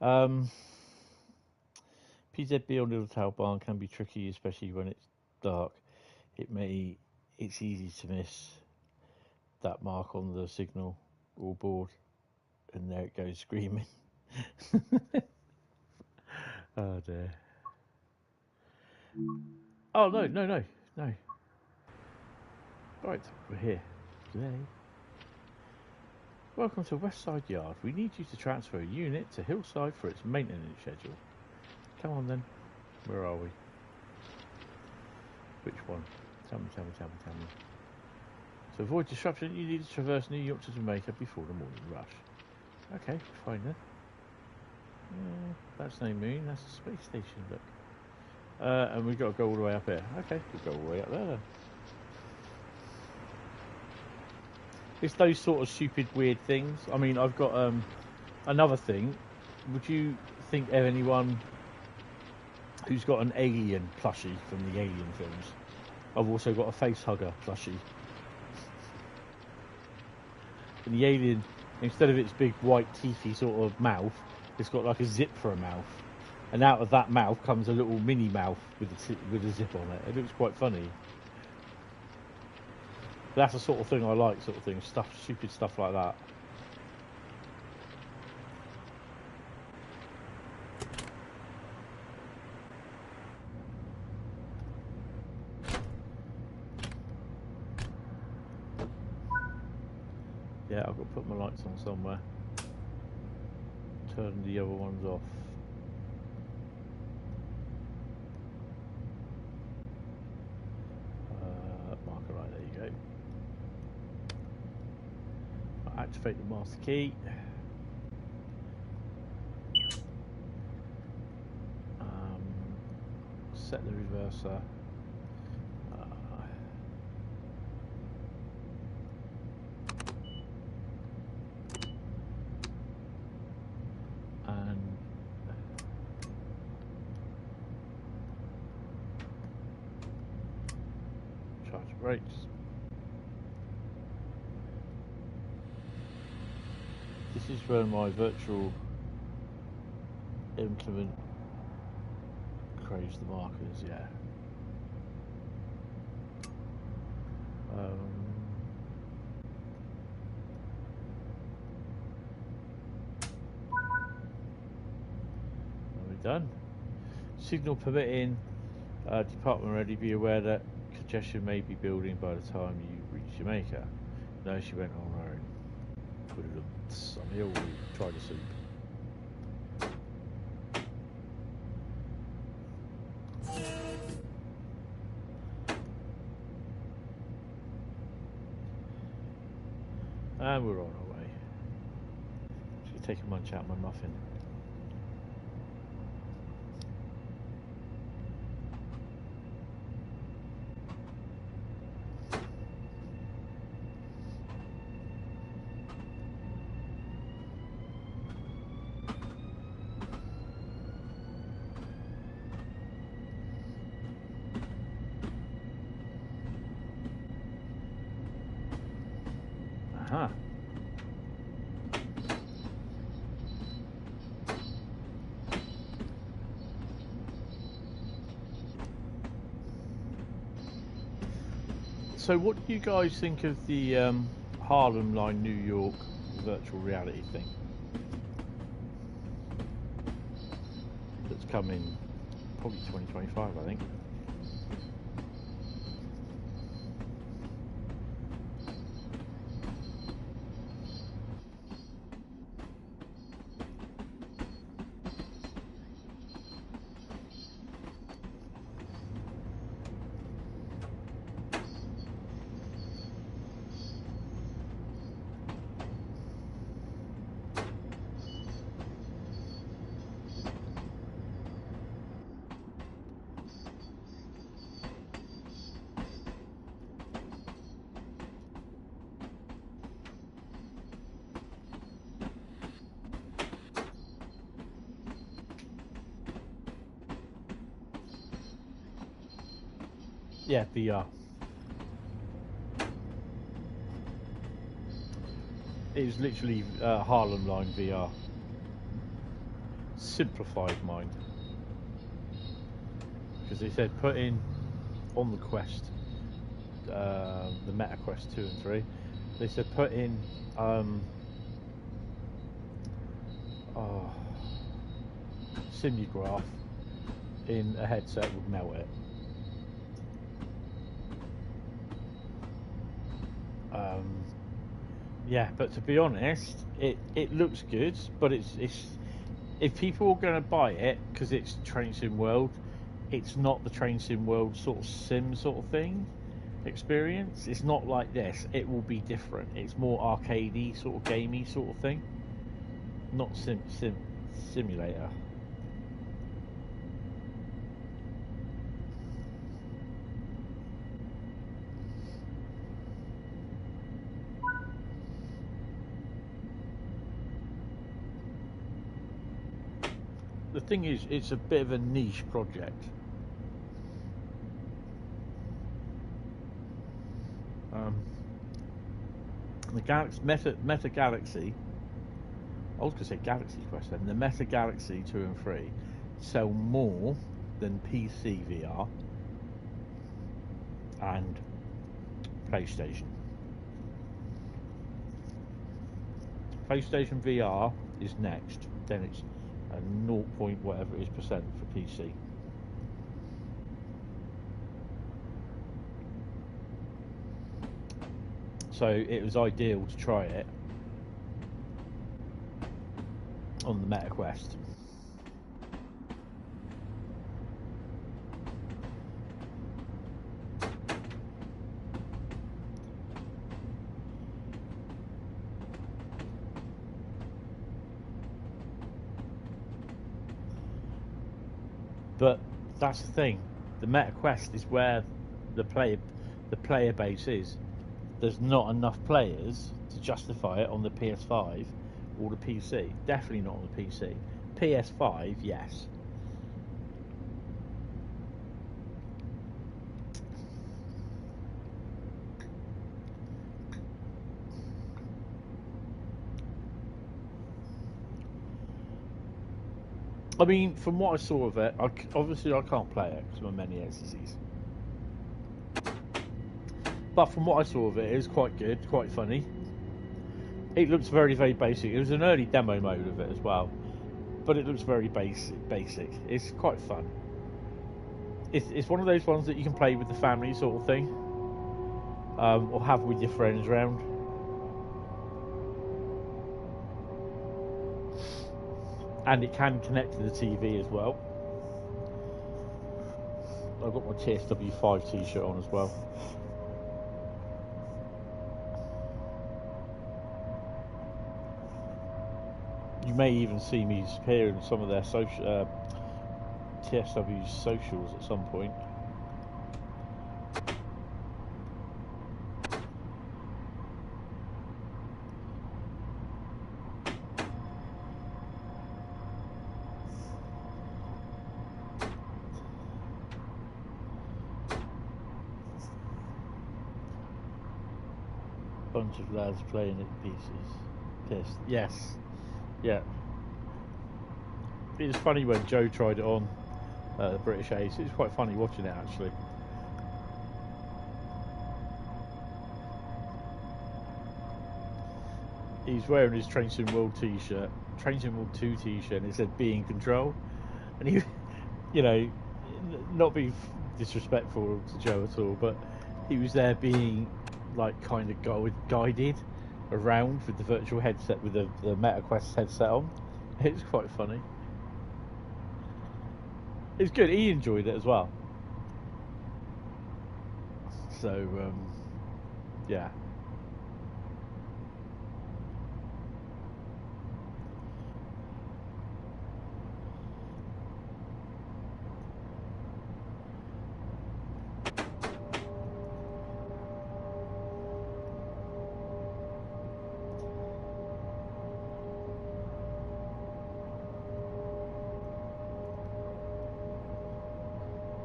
PZB on Niddertalbahn can be tricky, especially when it's dark. It's easy to miss that mark on the signal or board, and there it goes screaming. Oh dear. Oh no. Right, we're here. Today. Welcome to Westside Yard. We need you to transfer a unit to Hillside for its maintenance schedule. Come on then. Where are we? Which one? Tell me. To avoid disruption, you need to traverse New York to Jamaica before the morning rush. Okay, fine then. That's no moon, that's a space station, look. And we've got to go all the way up here. Okay, we'll go all the way up there then. It's those sort of stupid, weird things. I mean, I've got another thing. Would you think of anyone who's got an alien plushie from the Alien films? I've also got a face hugger plushie. And the alien, instead of its big white teethy sort of mouth, it's got like a zip for a mouth. And out of that mouth comes a little mini mouth with a zip on it. It looks quite funny. That's the sort of thing I like, stupid stuff like that. Yeah, I've got to put my lights on somewhere. Turn the other ones off. Marker right, there you go. Activate the master key. Set the reverser. And charge the brakes. This is where my virtual implement creates the markers, yeah. Are we done? Signal permitting, department ready, be aware that congestion may be building by the time you reach Jamaica. No, she went on her own. I'm here, we try to soup. And we're on our way. Just take a munch out of my muffin. Aha. So what do you guys think of the Harlem Line New York virtual reality thing that's coming probably 2025, I think? Yeah, VR. It was literally Harlem Line VR. Simplified mind. Because they said put in on the Quest, the Meta Quest 2 and 3, they said put in Simulgraph in a headset would melt it. Yeah, but to be honest, it looks good, but it's if people are going to buy it because it's Train Sim World, it's not the Train Sim World sort of sim sort of thing experience. It's not like this. It will be different. It's more arcadey, sort of gamey sort of thing, not simulator. The thing is, it's a bit of a niche project. The Galaxy Meta Galaxy. I was going to say Galaxy Quest then. The Meta Galaxy 2 and 3 sell more than PC VR and PlayStation. PlayStation VR is next. Then it's a 0. Whatever it is percent for PC. So it was ideal to try it on the Meta Quest. But that's the thing. The Meta Quest is where the player base is. There's not enough players to justify it on the PS5 or the PC. Definitely not on the PC. PS5, yes. I mean, from what I saw of it, obviously I can't play it because of my many disease. But from what I saw of it, it was quite good, quite funny. It looks very, very basic. It was an early demo mode of it as well, but it looks very basic. It's quite fun. It's one of those ones that you can play with the family sort of thing, or have with your friends around. And it can connect to the TV as well. I've got my TSW5 t-shirt on as well. You may even see me appear in some of their TSW socials at some point. Bunch of lads playing at pieces. Pissed. Yes. Yeah. It was funny when Joe tried it on the British Ace. It was quite funny watching it actually. He's wearing his Train Sim World t-shirt, Train Sim World 2 t-shirt, and it said "Be in control." And he, you know, not being disrespectful to Joe at all, but he was there being like kind of guided around with the virtual headset, with the Meta Quest headset on. It was quite funny. It was good. He enjoyed it as well. So yeah.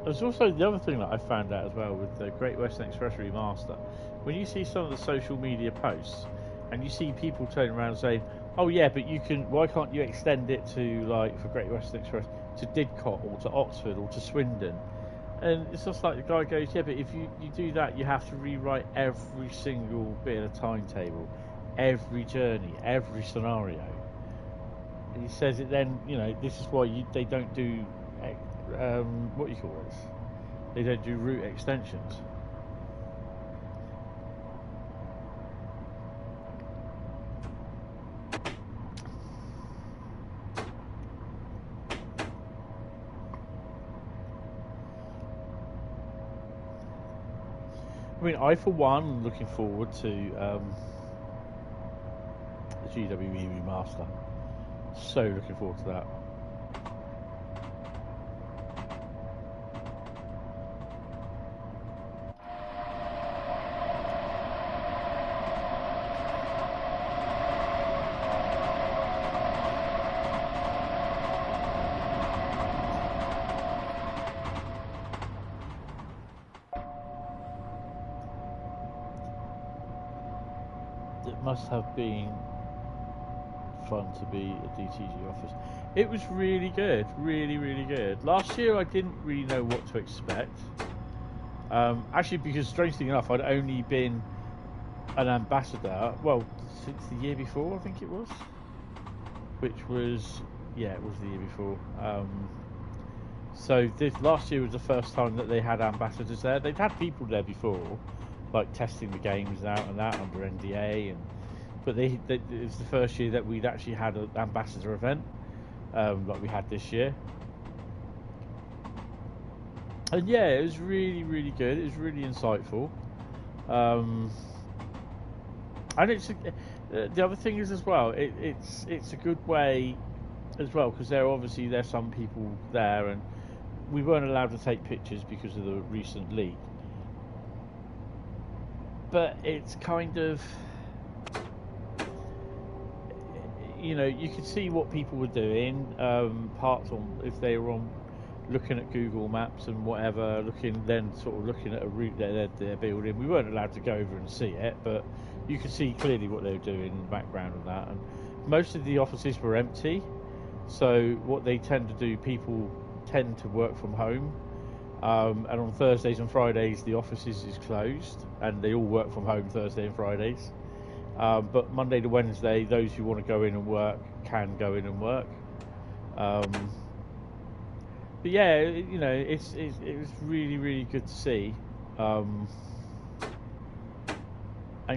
There's also the other thing that I found out as well with the Great Western Express Remaster. When you see some of the social media posts, and you see people turning around saying, "Oh yeah, but you can. Why can't you extend it to like for Great Western Express to Didcot or to Oxford or to Swindon?" And it's just like the guy goes, "Yeah, but if you do that, you have to rewrite every single bit of timetable, every journey, every scenario." And he says it then, this is why they don't do, what do you call this? They don't do route extensions. I mean, I for one am looking forward to the GWE remaster. So looking forward to that. It must have been fun to be a DTG office. It was really good, really good. Last year I didn't really know what to expect. Actually, because strangely enough, I'd only been an ambassador, well, since the year before, I think it was. Which was, yeah, it was the year before. So this last year was the first time that they had ambassadors there. They'd had people there before, like testing the games out and that under NDA, but it was the first year that we'd actually had an ambassador event, like we had this year. And yeah, it was really good. It was really insightful. And it's the other thing is as well. It's a good way as well, because there's some people there, and we weren't allowed to take pictures because of the recent leak. But it's kind of, you could see what people were doing. Parts on if they were on looking at Google Maps and whatever, looking at a route they're building. We weren't allowed to go over and see it, but you could see clearly what they were doing in the background of that. And most of the offices were empty, so what they tend to do, people tend to work from home, and on Thursdays and Fridays the offices is closed, and they all work from home Thursday and Fridays. But Monday to Wednesday, those who want to go in and work can go in and work. But yeah, it was really good to see, and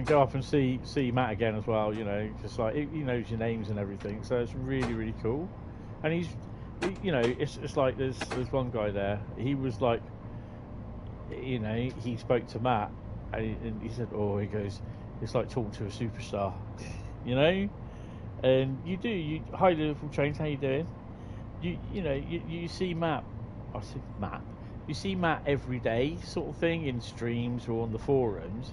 go up and see Matt again as well. Just like he knows your names and everything, so it's really cool. And he's, it's like there's one guy there. He was like, he spoke to Matt, and he said, he goes, it's like talking to a superstar, And hi Liverpool Trains, how you doing? You see Matt. I said Matt. You see Matt every day, sort of thing, in streams or on the forums.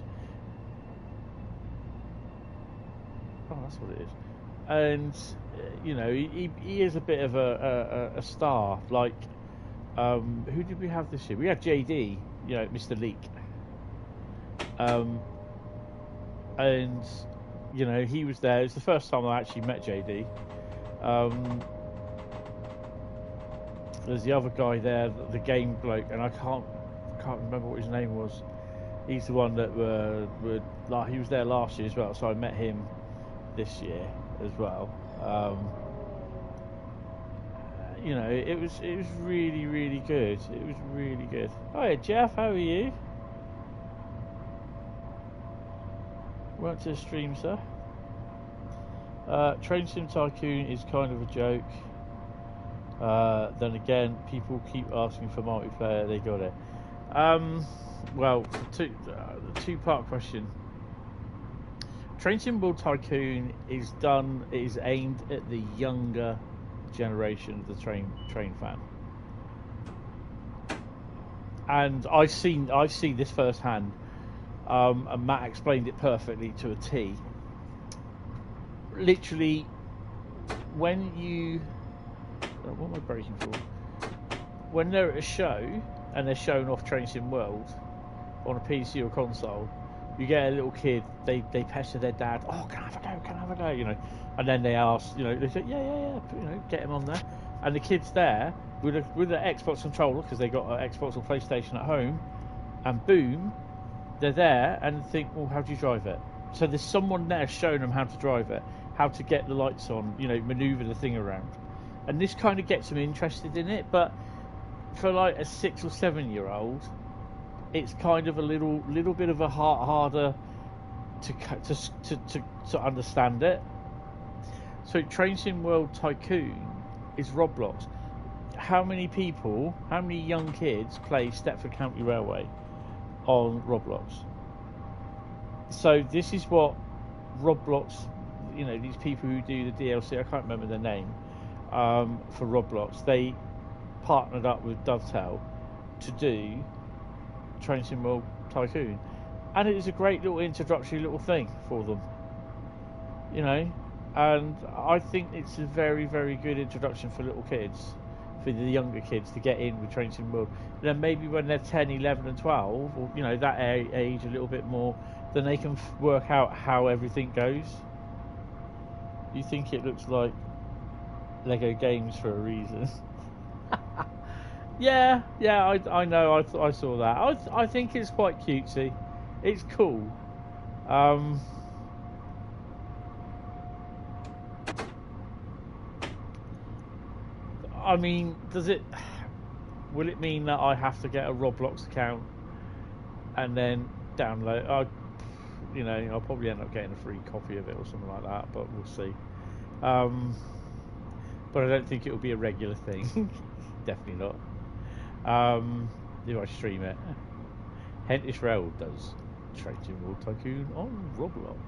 Oh, that's what it is. And he is a bit of a star. Like, who did we have this year? We had JD, Mr. Leak. And he was there. It's the first time I actually met JD. There's the other guy there, the game bloke, and I can't remember what his name was. He's the one that he was there last year as well, so I met him this year as well. It was really good. It was really good. Hi Jeff, how are you? Welcome to the stream, sir. Train Sim Tycoon is kind of a joke. Then again, people keep asking for multiplayer. They got it. Well, two-part question. Train Sim World Tycoon is aimed at the younger generation of the train fan, and I've seen this firsthand. And Matt explained it perfectly to a T. Literally, when you... what am I breaking for? When they're at a show, and they're showing off Train Sim World on a PC or console, you get a little kid, they pester their dad, oh, can I have a go, can I have a go, you know, and then they ask, you know, they say, yeah, you know, get him on there, and the kid's there with the Xbox controller, because they got an Xbox or PlayStation at home, and boom, they're there, and think, well, how do you drive it? So there's someone there showing them how to drive it, how to get the lights on, you know, manoeuvre the thing around, and this kind of gets them interested in it. But for like a 6 or 7 year old, it's kind of a little bit of a harder to understand it. So Train Sim World Tycoon is Roblox. How many young kids play Stepford County Railway on Roblox? So this is what Roblox, you know, these people who do the DLC, I can't remember their name, for Roblox, they partnered up with Dovetail to do Train Sim World Tycoon, and it is a great little introductory little thing for them, you know, and I think it's a very, very good introduction for little kids, for the younger kids to get in with Train Sim World. And then maybe when they're 10, 11 and 12, or you know, that age a little bit more, then they can work out how everything goes. You think it looks like Lego games for a reason. yeah, I know, I saw that. I think it's quite cutesy. It's cool. I mean, will it mean that I have to get a Roblox account and then download? You know, I'll probably end up getting a free copy of it or something like that, but we'll see. But I don't think it will be a regular thing. Definitely not. If I stream it. Hentis Rail does Train Sim World Tycoon on Roblox.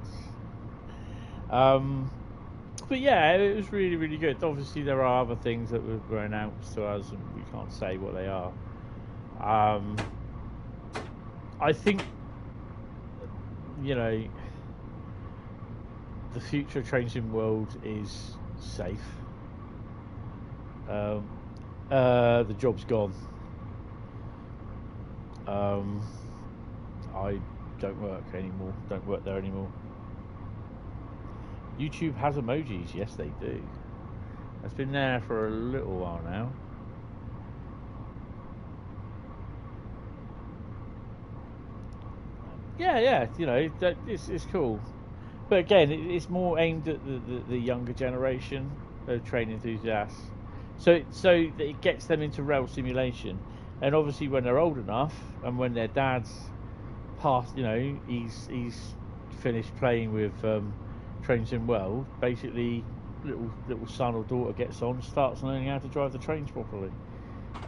But yeah, it was really, really good. Obviously, there are other things that were announced to us, and we can't say what they are. I think, you know, the future of Train Sim World is safe. The job's gone. I don't work there anymore. YouTube has emojis. Yes, they do. It's been there for a little while now. Yeah, you know, it's cool. But again, it's more aimed at the younger generation of train enthusiasts. So that it gets them into rail simulation. And obviously when they're old enough, and when their dad's passed, you know, he's finished playing with Train Sim World, basically little son or daughter gets on, starts learning how to drive the trains properly,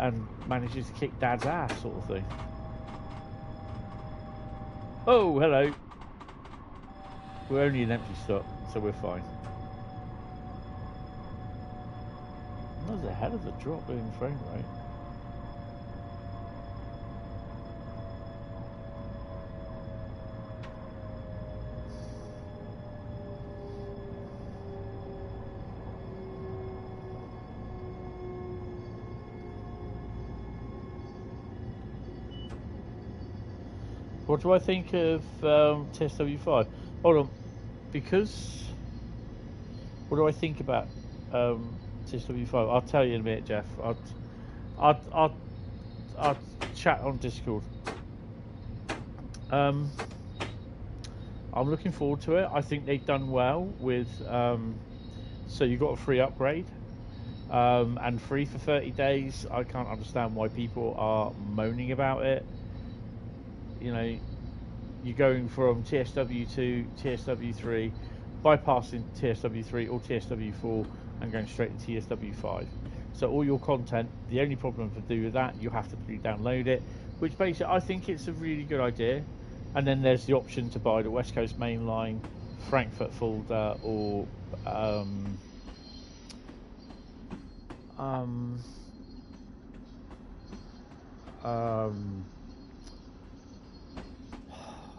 and manages to kick dad's ass, sort of thing. Oh, hello. We're only in empty stop, so we're fine. There's a hell of a drop in frame rate. What do I think of TSW5? Hold on, because what do I think about TSW5? I'll tell you in a minute, Jeff. I'll chat on Discord. I'm looking forward to it. I think they've done well with. So you got a free upgrade, and free for 30 days. I can't understand why people are moaning about it. You know, you're going from TSW to TSW3, bypassing TSW3 or TSW4 and going straight to TSW5. So all your content, the only problem to do with that, you have to re-download it, which basically I think it's a really good idea. And then there's the option to buy the West Coast Main Line, Frankfurt Fulda, or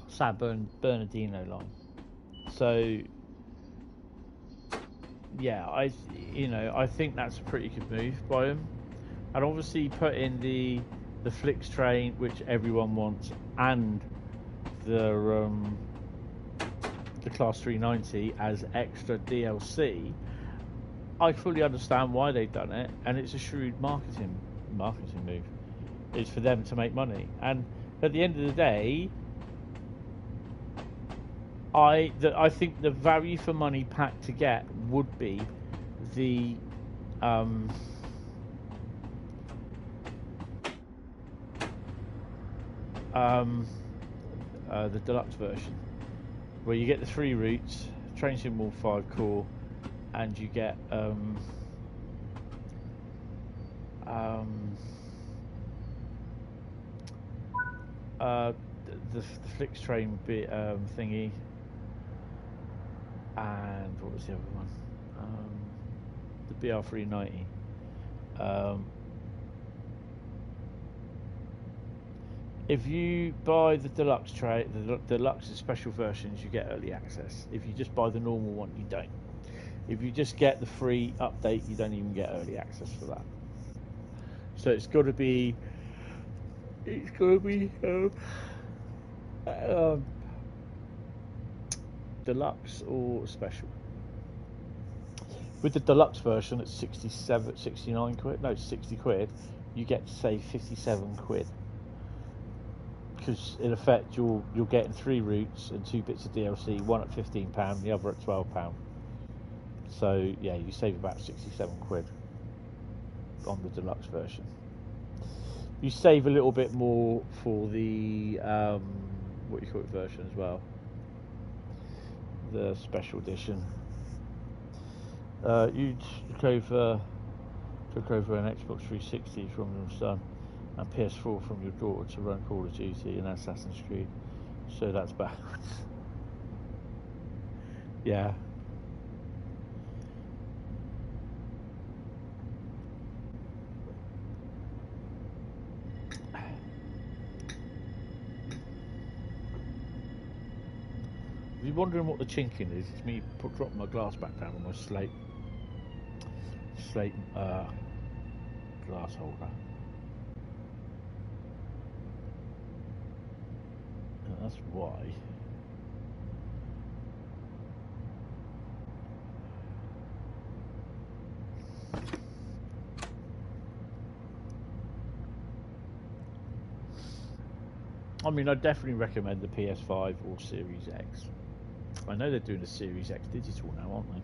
San Bernardino line. So yeah, I think that's a pretty good move by them. And obviously putting the the Flix train, which everyone wants, and the Class 390 as extra DLC, I fully understand why they've done it, and it's a shrewd marketing move. It's for them to make money, and at the end of the day, I think the value for money pack to get would be the deluxe version, where you get the 3 routes, train sim 5 core, and you get the Flix train bit thingy, and what was the other one? The BR390. If you buy the deluxe train, the deluxe and special versions, you get early access. If you just buy the normal one, you don't. If you just get the free update, you don't even get early access for that. So it's got to be deluxe or special. With the deluxe version, it's 69 quid. No, 60 quid. You get to save 57 quid. Because in effect, you're getting 3 routes and 2 bits of DLC, one at £15, the other at £12. So yeah, you save about 67 quid on the deluxe version. You save a little bit more for the what you call it version as well, the special edition. You took over an Xbox 360 from your son and PS4 from your daughter to run Call of Duty and Assassin's Creed, so that's backwards. Yeah. If you're wondering what the chinking is, it's me dropping my glass back down on my slate glass holder. And that's why. I mean, I definitely recommend the PS5 or Series X. I know they're doing a Series X digital now, aren't they?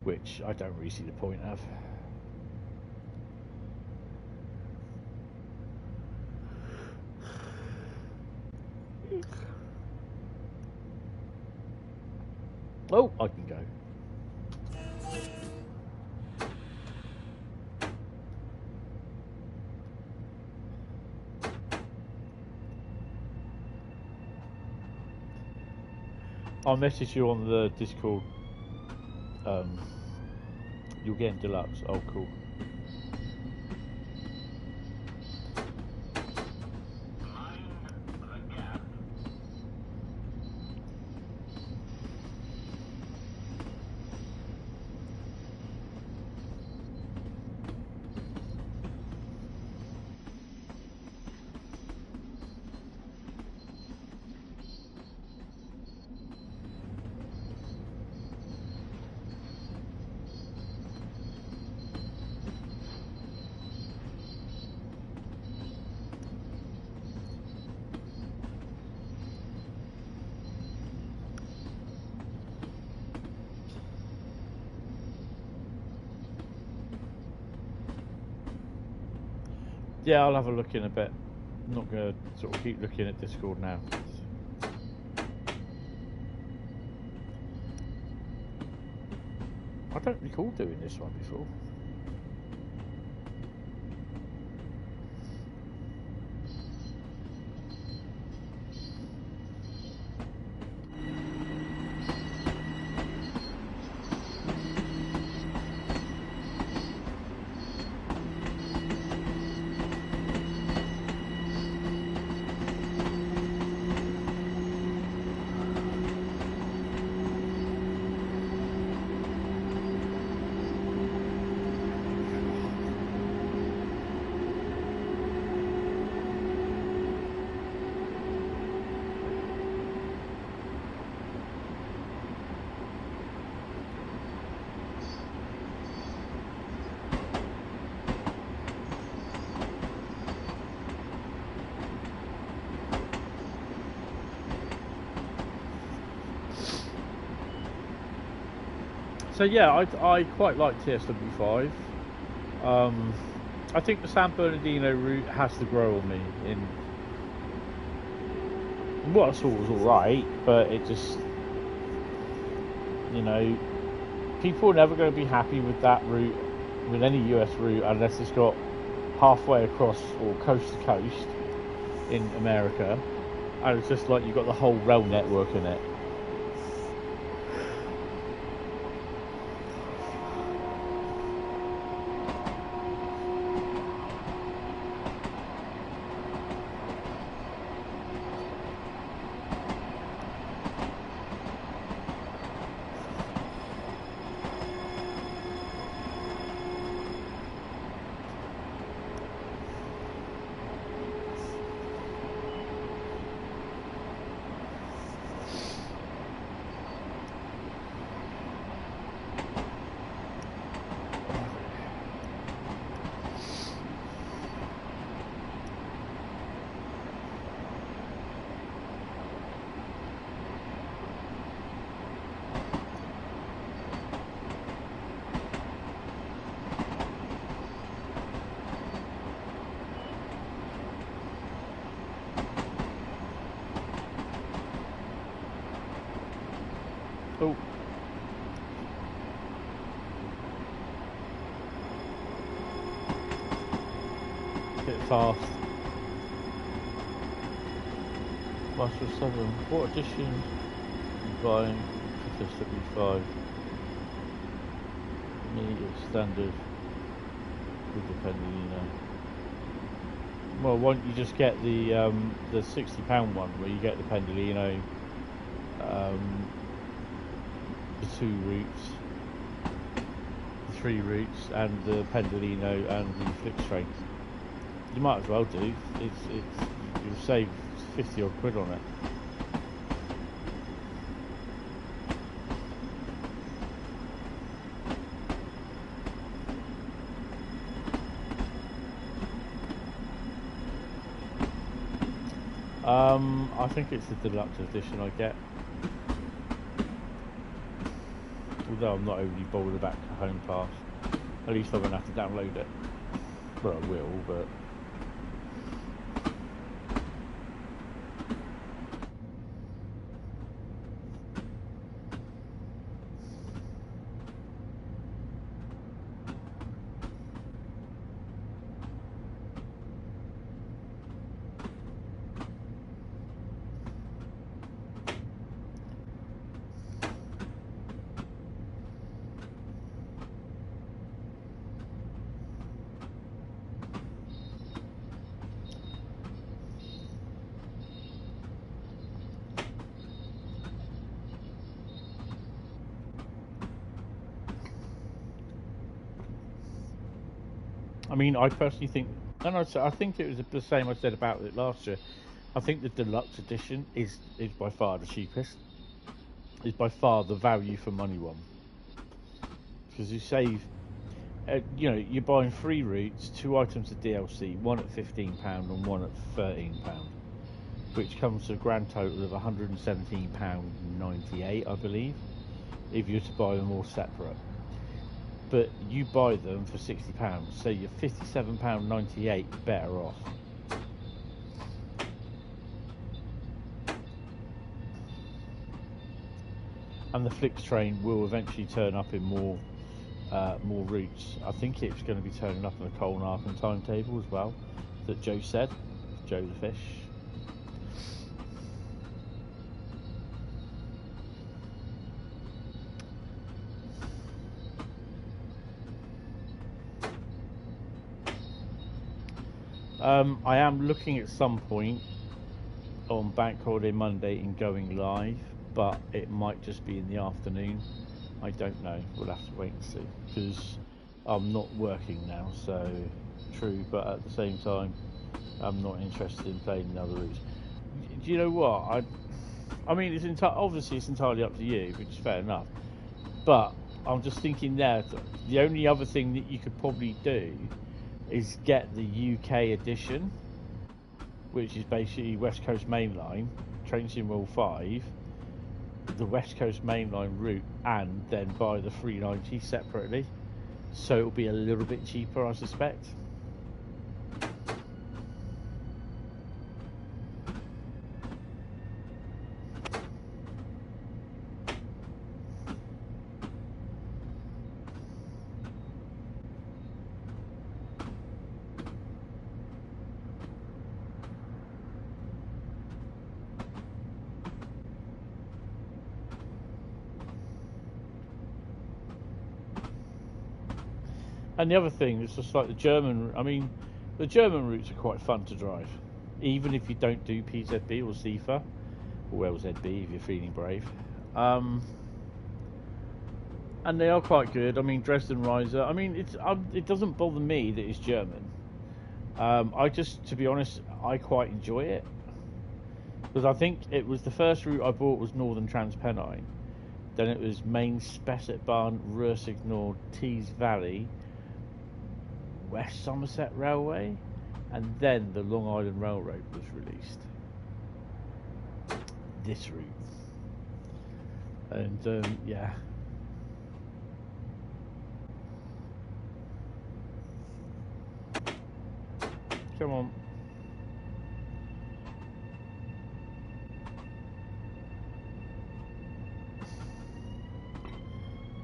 Which I don't really see the point of. Oh, I can go. I'll message you on the Discord. You're getting deluxe. Oh, cool. Yeah, I'll have a look in a bit. I'm not going to sort of keep looking at Discord now. I don't recall doing this one before. So yeah, I quite like TSW5. I think the San Bernardino route has to grow on me. In what I saw was alright, but it just, you know, people are never going to be happy with that route, with any US route, unless it's got halfway across or coast to coast in America, and it's just like you've got the whole rail network in it. Oh. Bit fast. Master 7. What edition are you buying for SSW5? Medium standard with the Pendolino. Well, why don't you just get the £60 one where you get the Pendolino, the 2 routes, the 3 routes, and the Pendolino and the Flix train. You might as well do. You'll save 50 odd quid on it. I think it's the deluxe edition I get. Although I'm not overly bothered about Home Pass. At least I won't have to download it. Well, I will, but... I mean, I personally think, and I think it was the same I said about it last year. I think the deluxe edition is by far the cheapest. Is by far the value for money one. Because you save, you know, you're buying 3 routes, 2 items of DLC, one at £15 and one at £13, which comes to a grand total of £117.98, I believe, if you're to buy them all separate. But you buy them for £60, so you're £57.98 better off. And the Flix train will eventually turn up in more routes. I think it's going to be turning up in the Colnarken timetable as well, that Joe said. Joe the Fish. I am looking at some point on Bank Holiday Monday and going live, but it might just be in the afternoon. I don't know. We'll have to wait and see, because I'm not working now, so true, but at the same time I'm not interested in playing the other routes. Do you know what? I mean, obviously it's entirely up to you, which is fair enough, but I'm just thinking there, the only other thing that you could probably do is get the UK edition, which is basically West Coast Main Line, Train Sim World 5, the West Coast mainline route and then buy the 390 separately, so it'll be a little bit cheaper, I suspect. And the other thing is just like the German, I mean, the German routes are quite fun to drive, even if you don't do PZB or SIFA, or LZB if you're feeling brave. And they are quite good. I mean, Dresden Riesa, I mean, it doesn't bother me that it's German. I just, to be honest, I quite enjoy it. Because I think it was the first route I bought was Northern Transpennine. Then it was Main Spessartbahn, Ruhr Tees Valley, West Somerset Railway, and then the Long Island Railroad was released. This route. And yeah. Come on.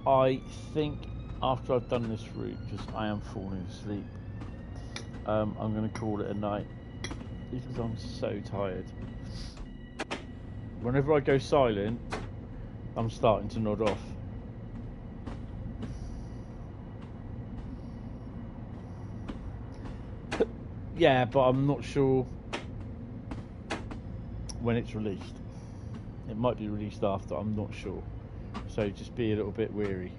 I think after I've done this route, because I am falling asleep, I'm going to call it a night because I'm so tired. Whenever I go silent, I'm starting to nod off. Yeah, but I'm not sure when it's released. It might be released after, I'm not sure. So just be a little bit wary.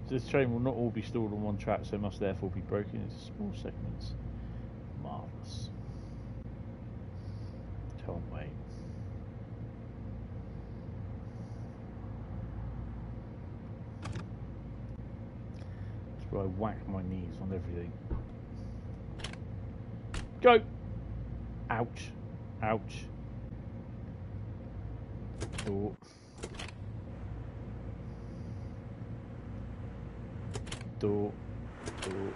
This train will not all be stored on one track, so must therefore be broken into small segments. Marvellous. Can't wait. That's where I whack my knees on everything. Go! Ouch. Ouch. Oh. Door. Door.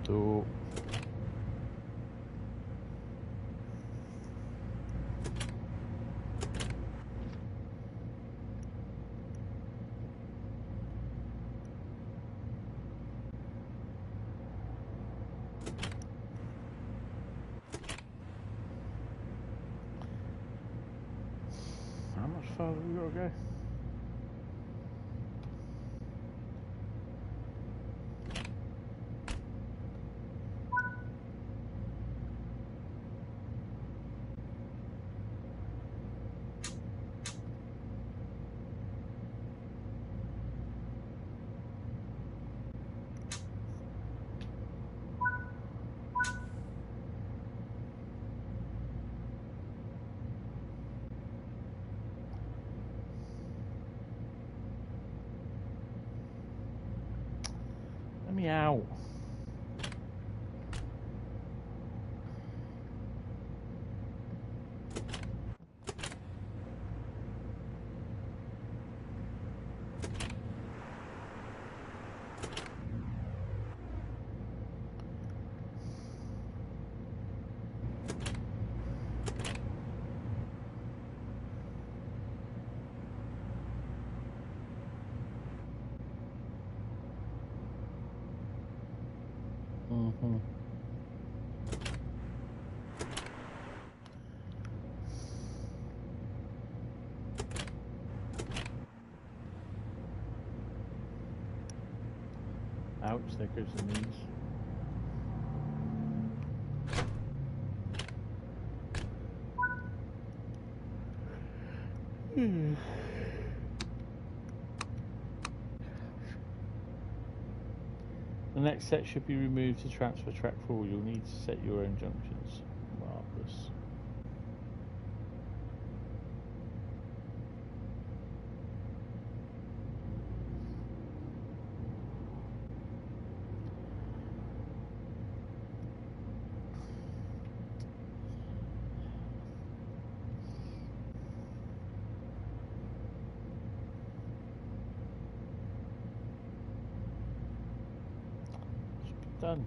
Door. How much farther have we got to go? Me out. Ouch, there goes the knees. The next set should be removed to transfer track 4. You'll need to set your own junctions. Marvellous. done.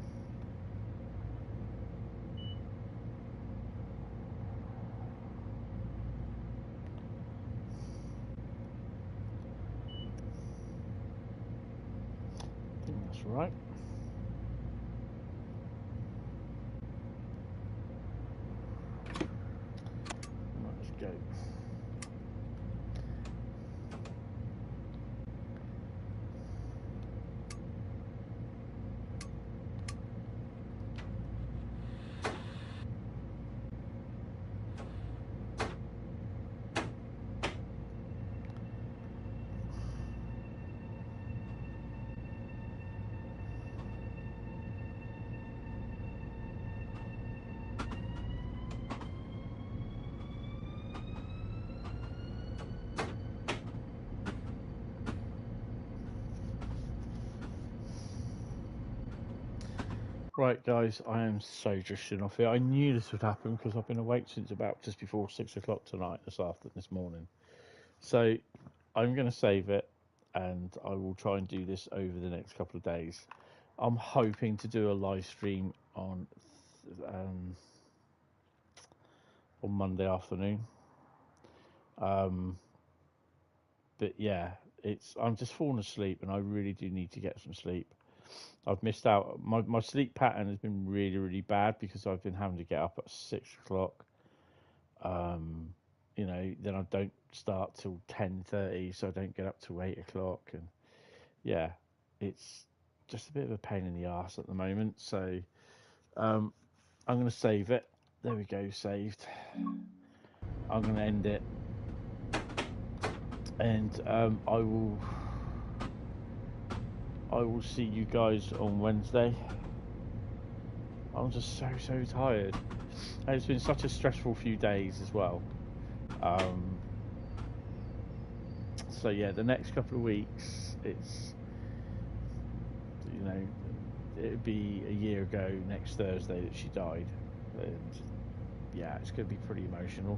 I think that's right. Let's go. Right, guys, I am so drifting off here. I knew this would happen because I've been awake since about just before 6 o'clock tonight, this morning. So I'm going to save it, and I will try and do this over the next couple of days. I'm hoping to do a live stream on Monday afternoon. But yeah, I'm just falling asleep, and I really do need to get some sleep. I've missed out. My sleep pattern has been really, really bad because I've been having to get up at 6 o'clock. You know, then I don't start till 10:30, so I don't get up till 8 o'clock. And yeah, it's just a bit of a pain in the arse at the moment. So I'm going to save it. There we go, saved. I'm going to end it. And I will see you guys on Wednesday. I'm just so tired. And it's been such a stressful few days as well. So yeah, the next couple of weeks, it's, you know, it'd be a year ago next Thursday that she died, and yeah, it's going to be pretty emotional.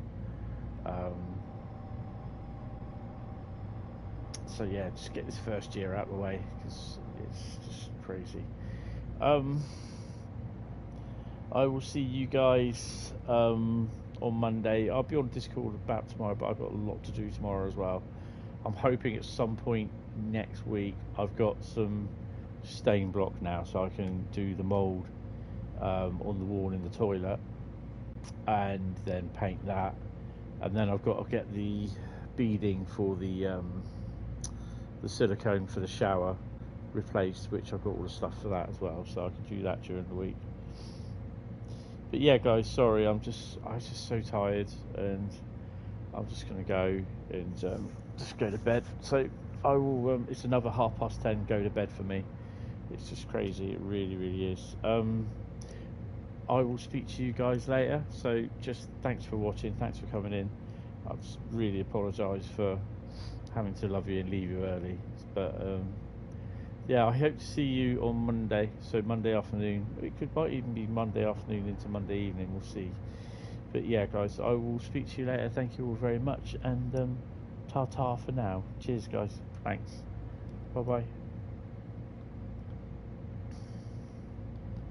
So yeah, just get this first year out of the way because it's just crazy. I will see you guys on Monday. I'll be on Discord about tomorrow, but I've got a lot to do tomorrow as well. I'm hoping at some point next week I've got some stain block now, so I can do the mould on the wall in the toilet and then paint that. And then I've got to get the beading for the silicone for the shower replaced, which I've got all the stuff for that as well, so I can do that during the week. But yeah, guys, sorry, I'm just so tired, and I'm just gonna go and just go to bed. So I will. It's another 10:30 go to bed for me. It's just crazy. It really, really is. I will speak to you guys later. So just thanks for watching. Thanks for coming in. I just really apologise for having to love you and leave you early. But yeah, I hope to see you on Monday. So Monday afternoon. Might even be Monday afternoon into Monday evening. We'll see. But yeah, guys, I will speak to you later. Thank you all very much, and ta-ta for now. Cheers, guys. Thanks. Bye-bye.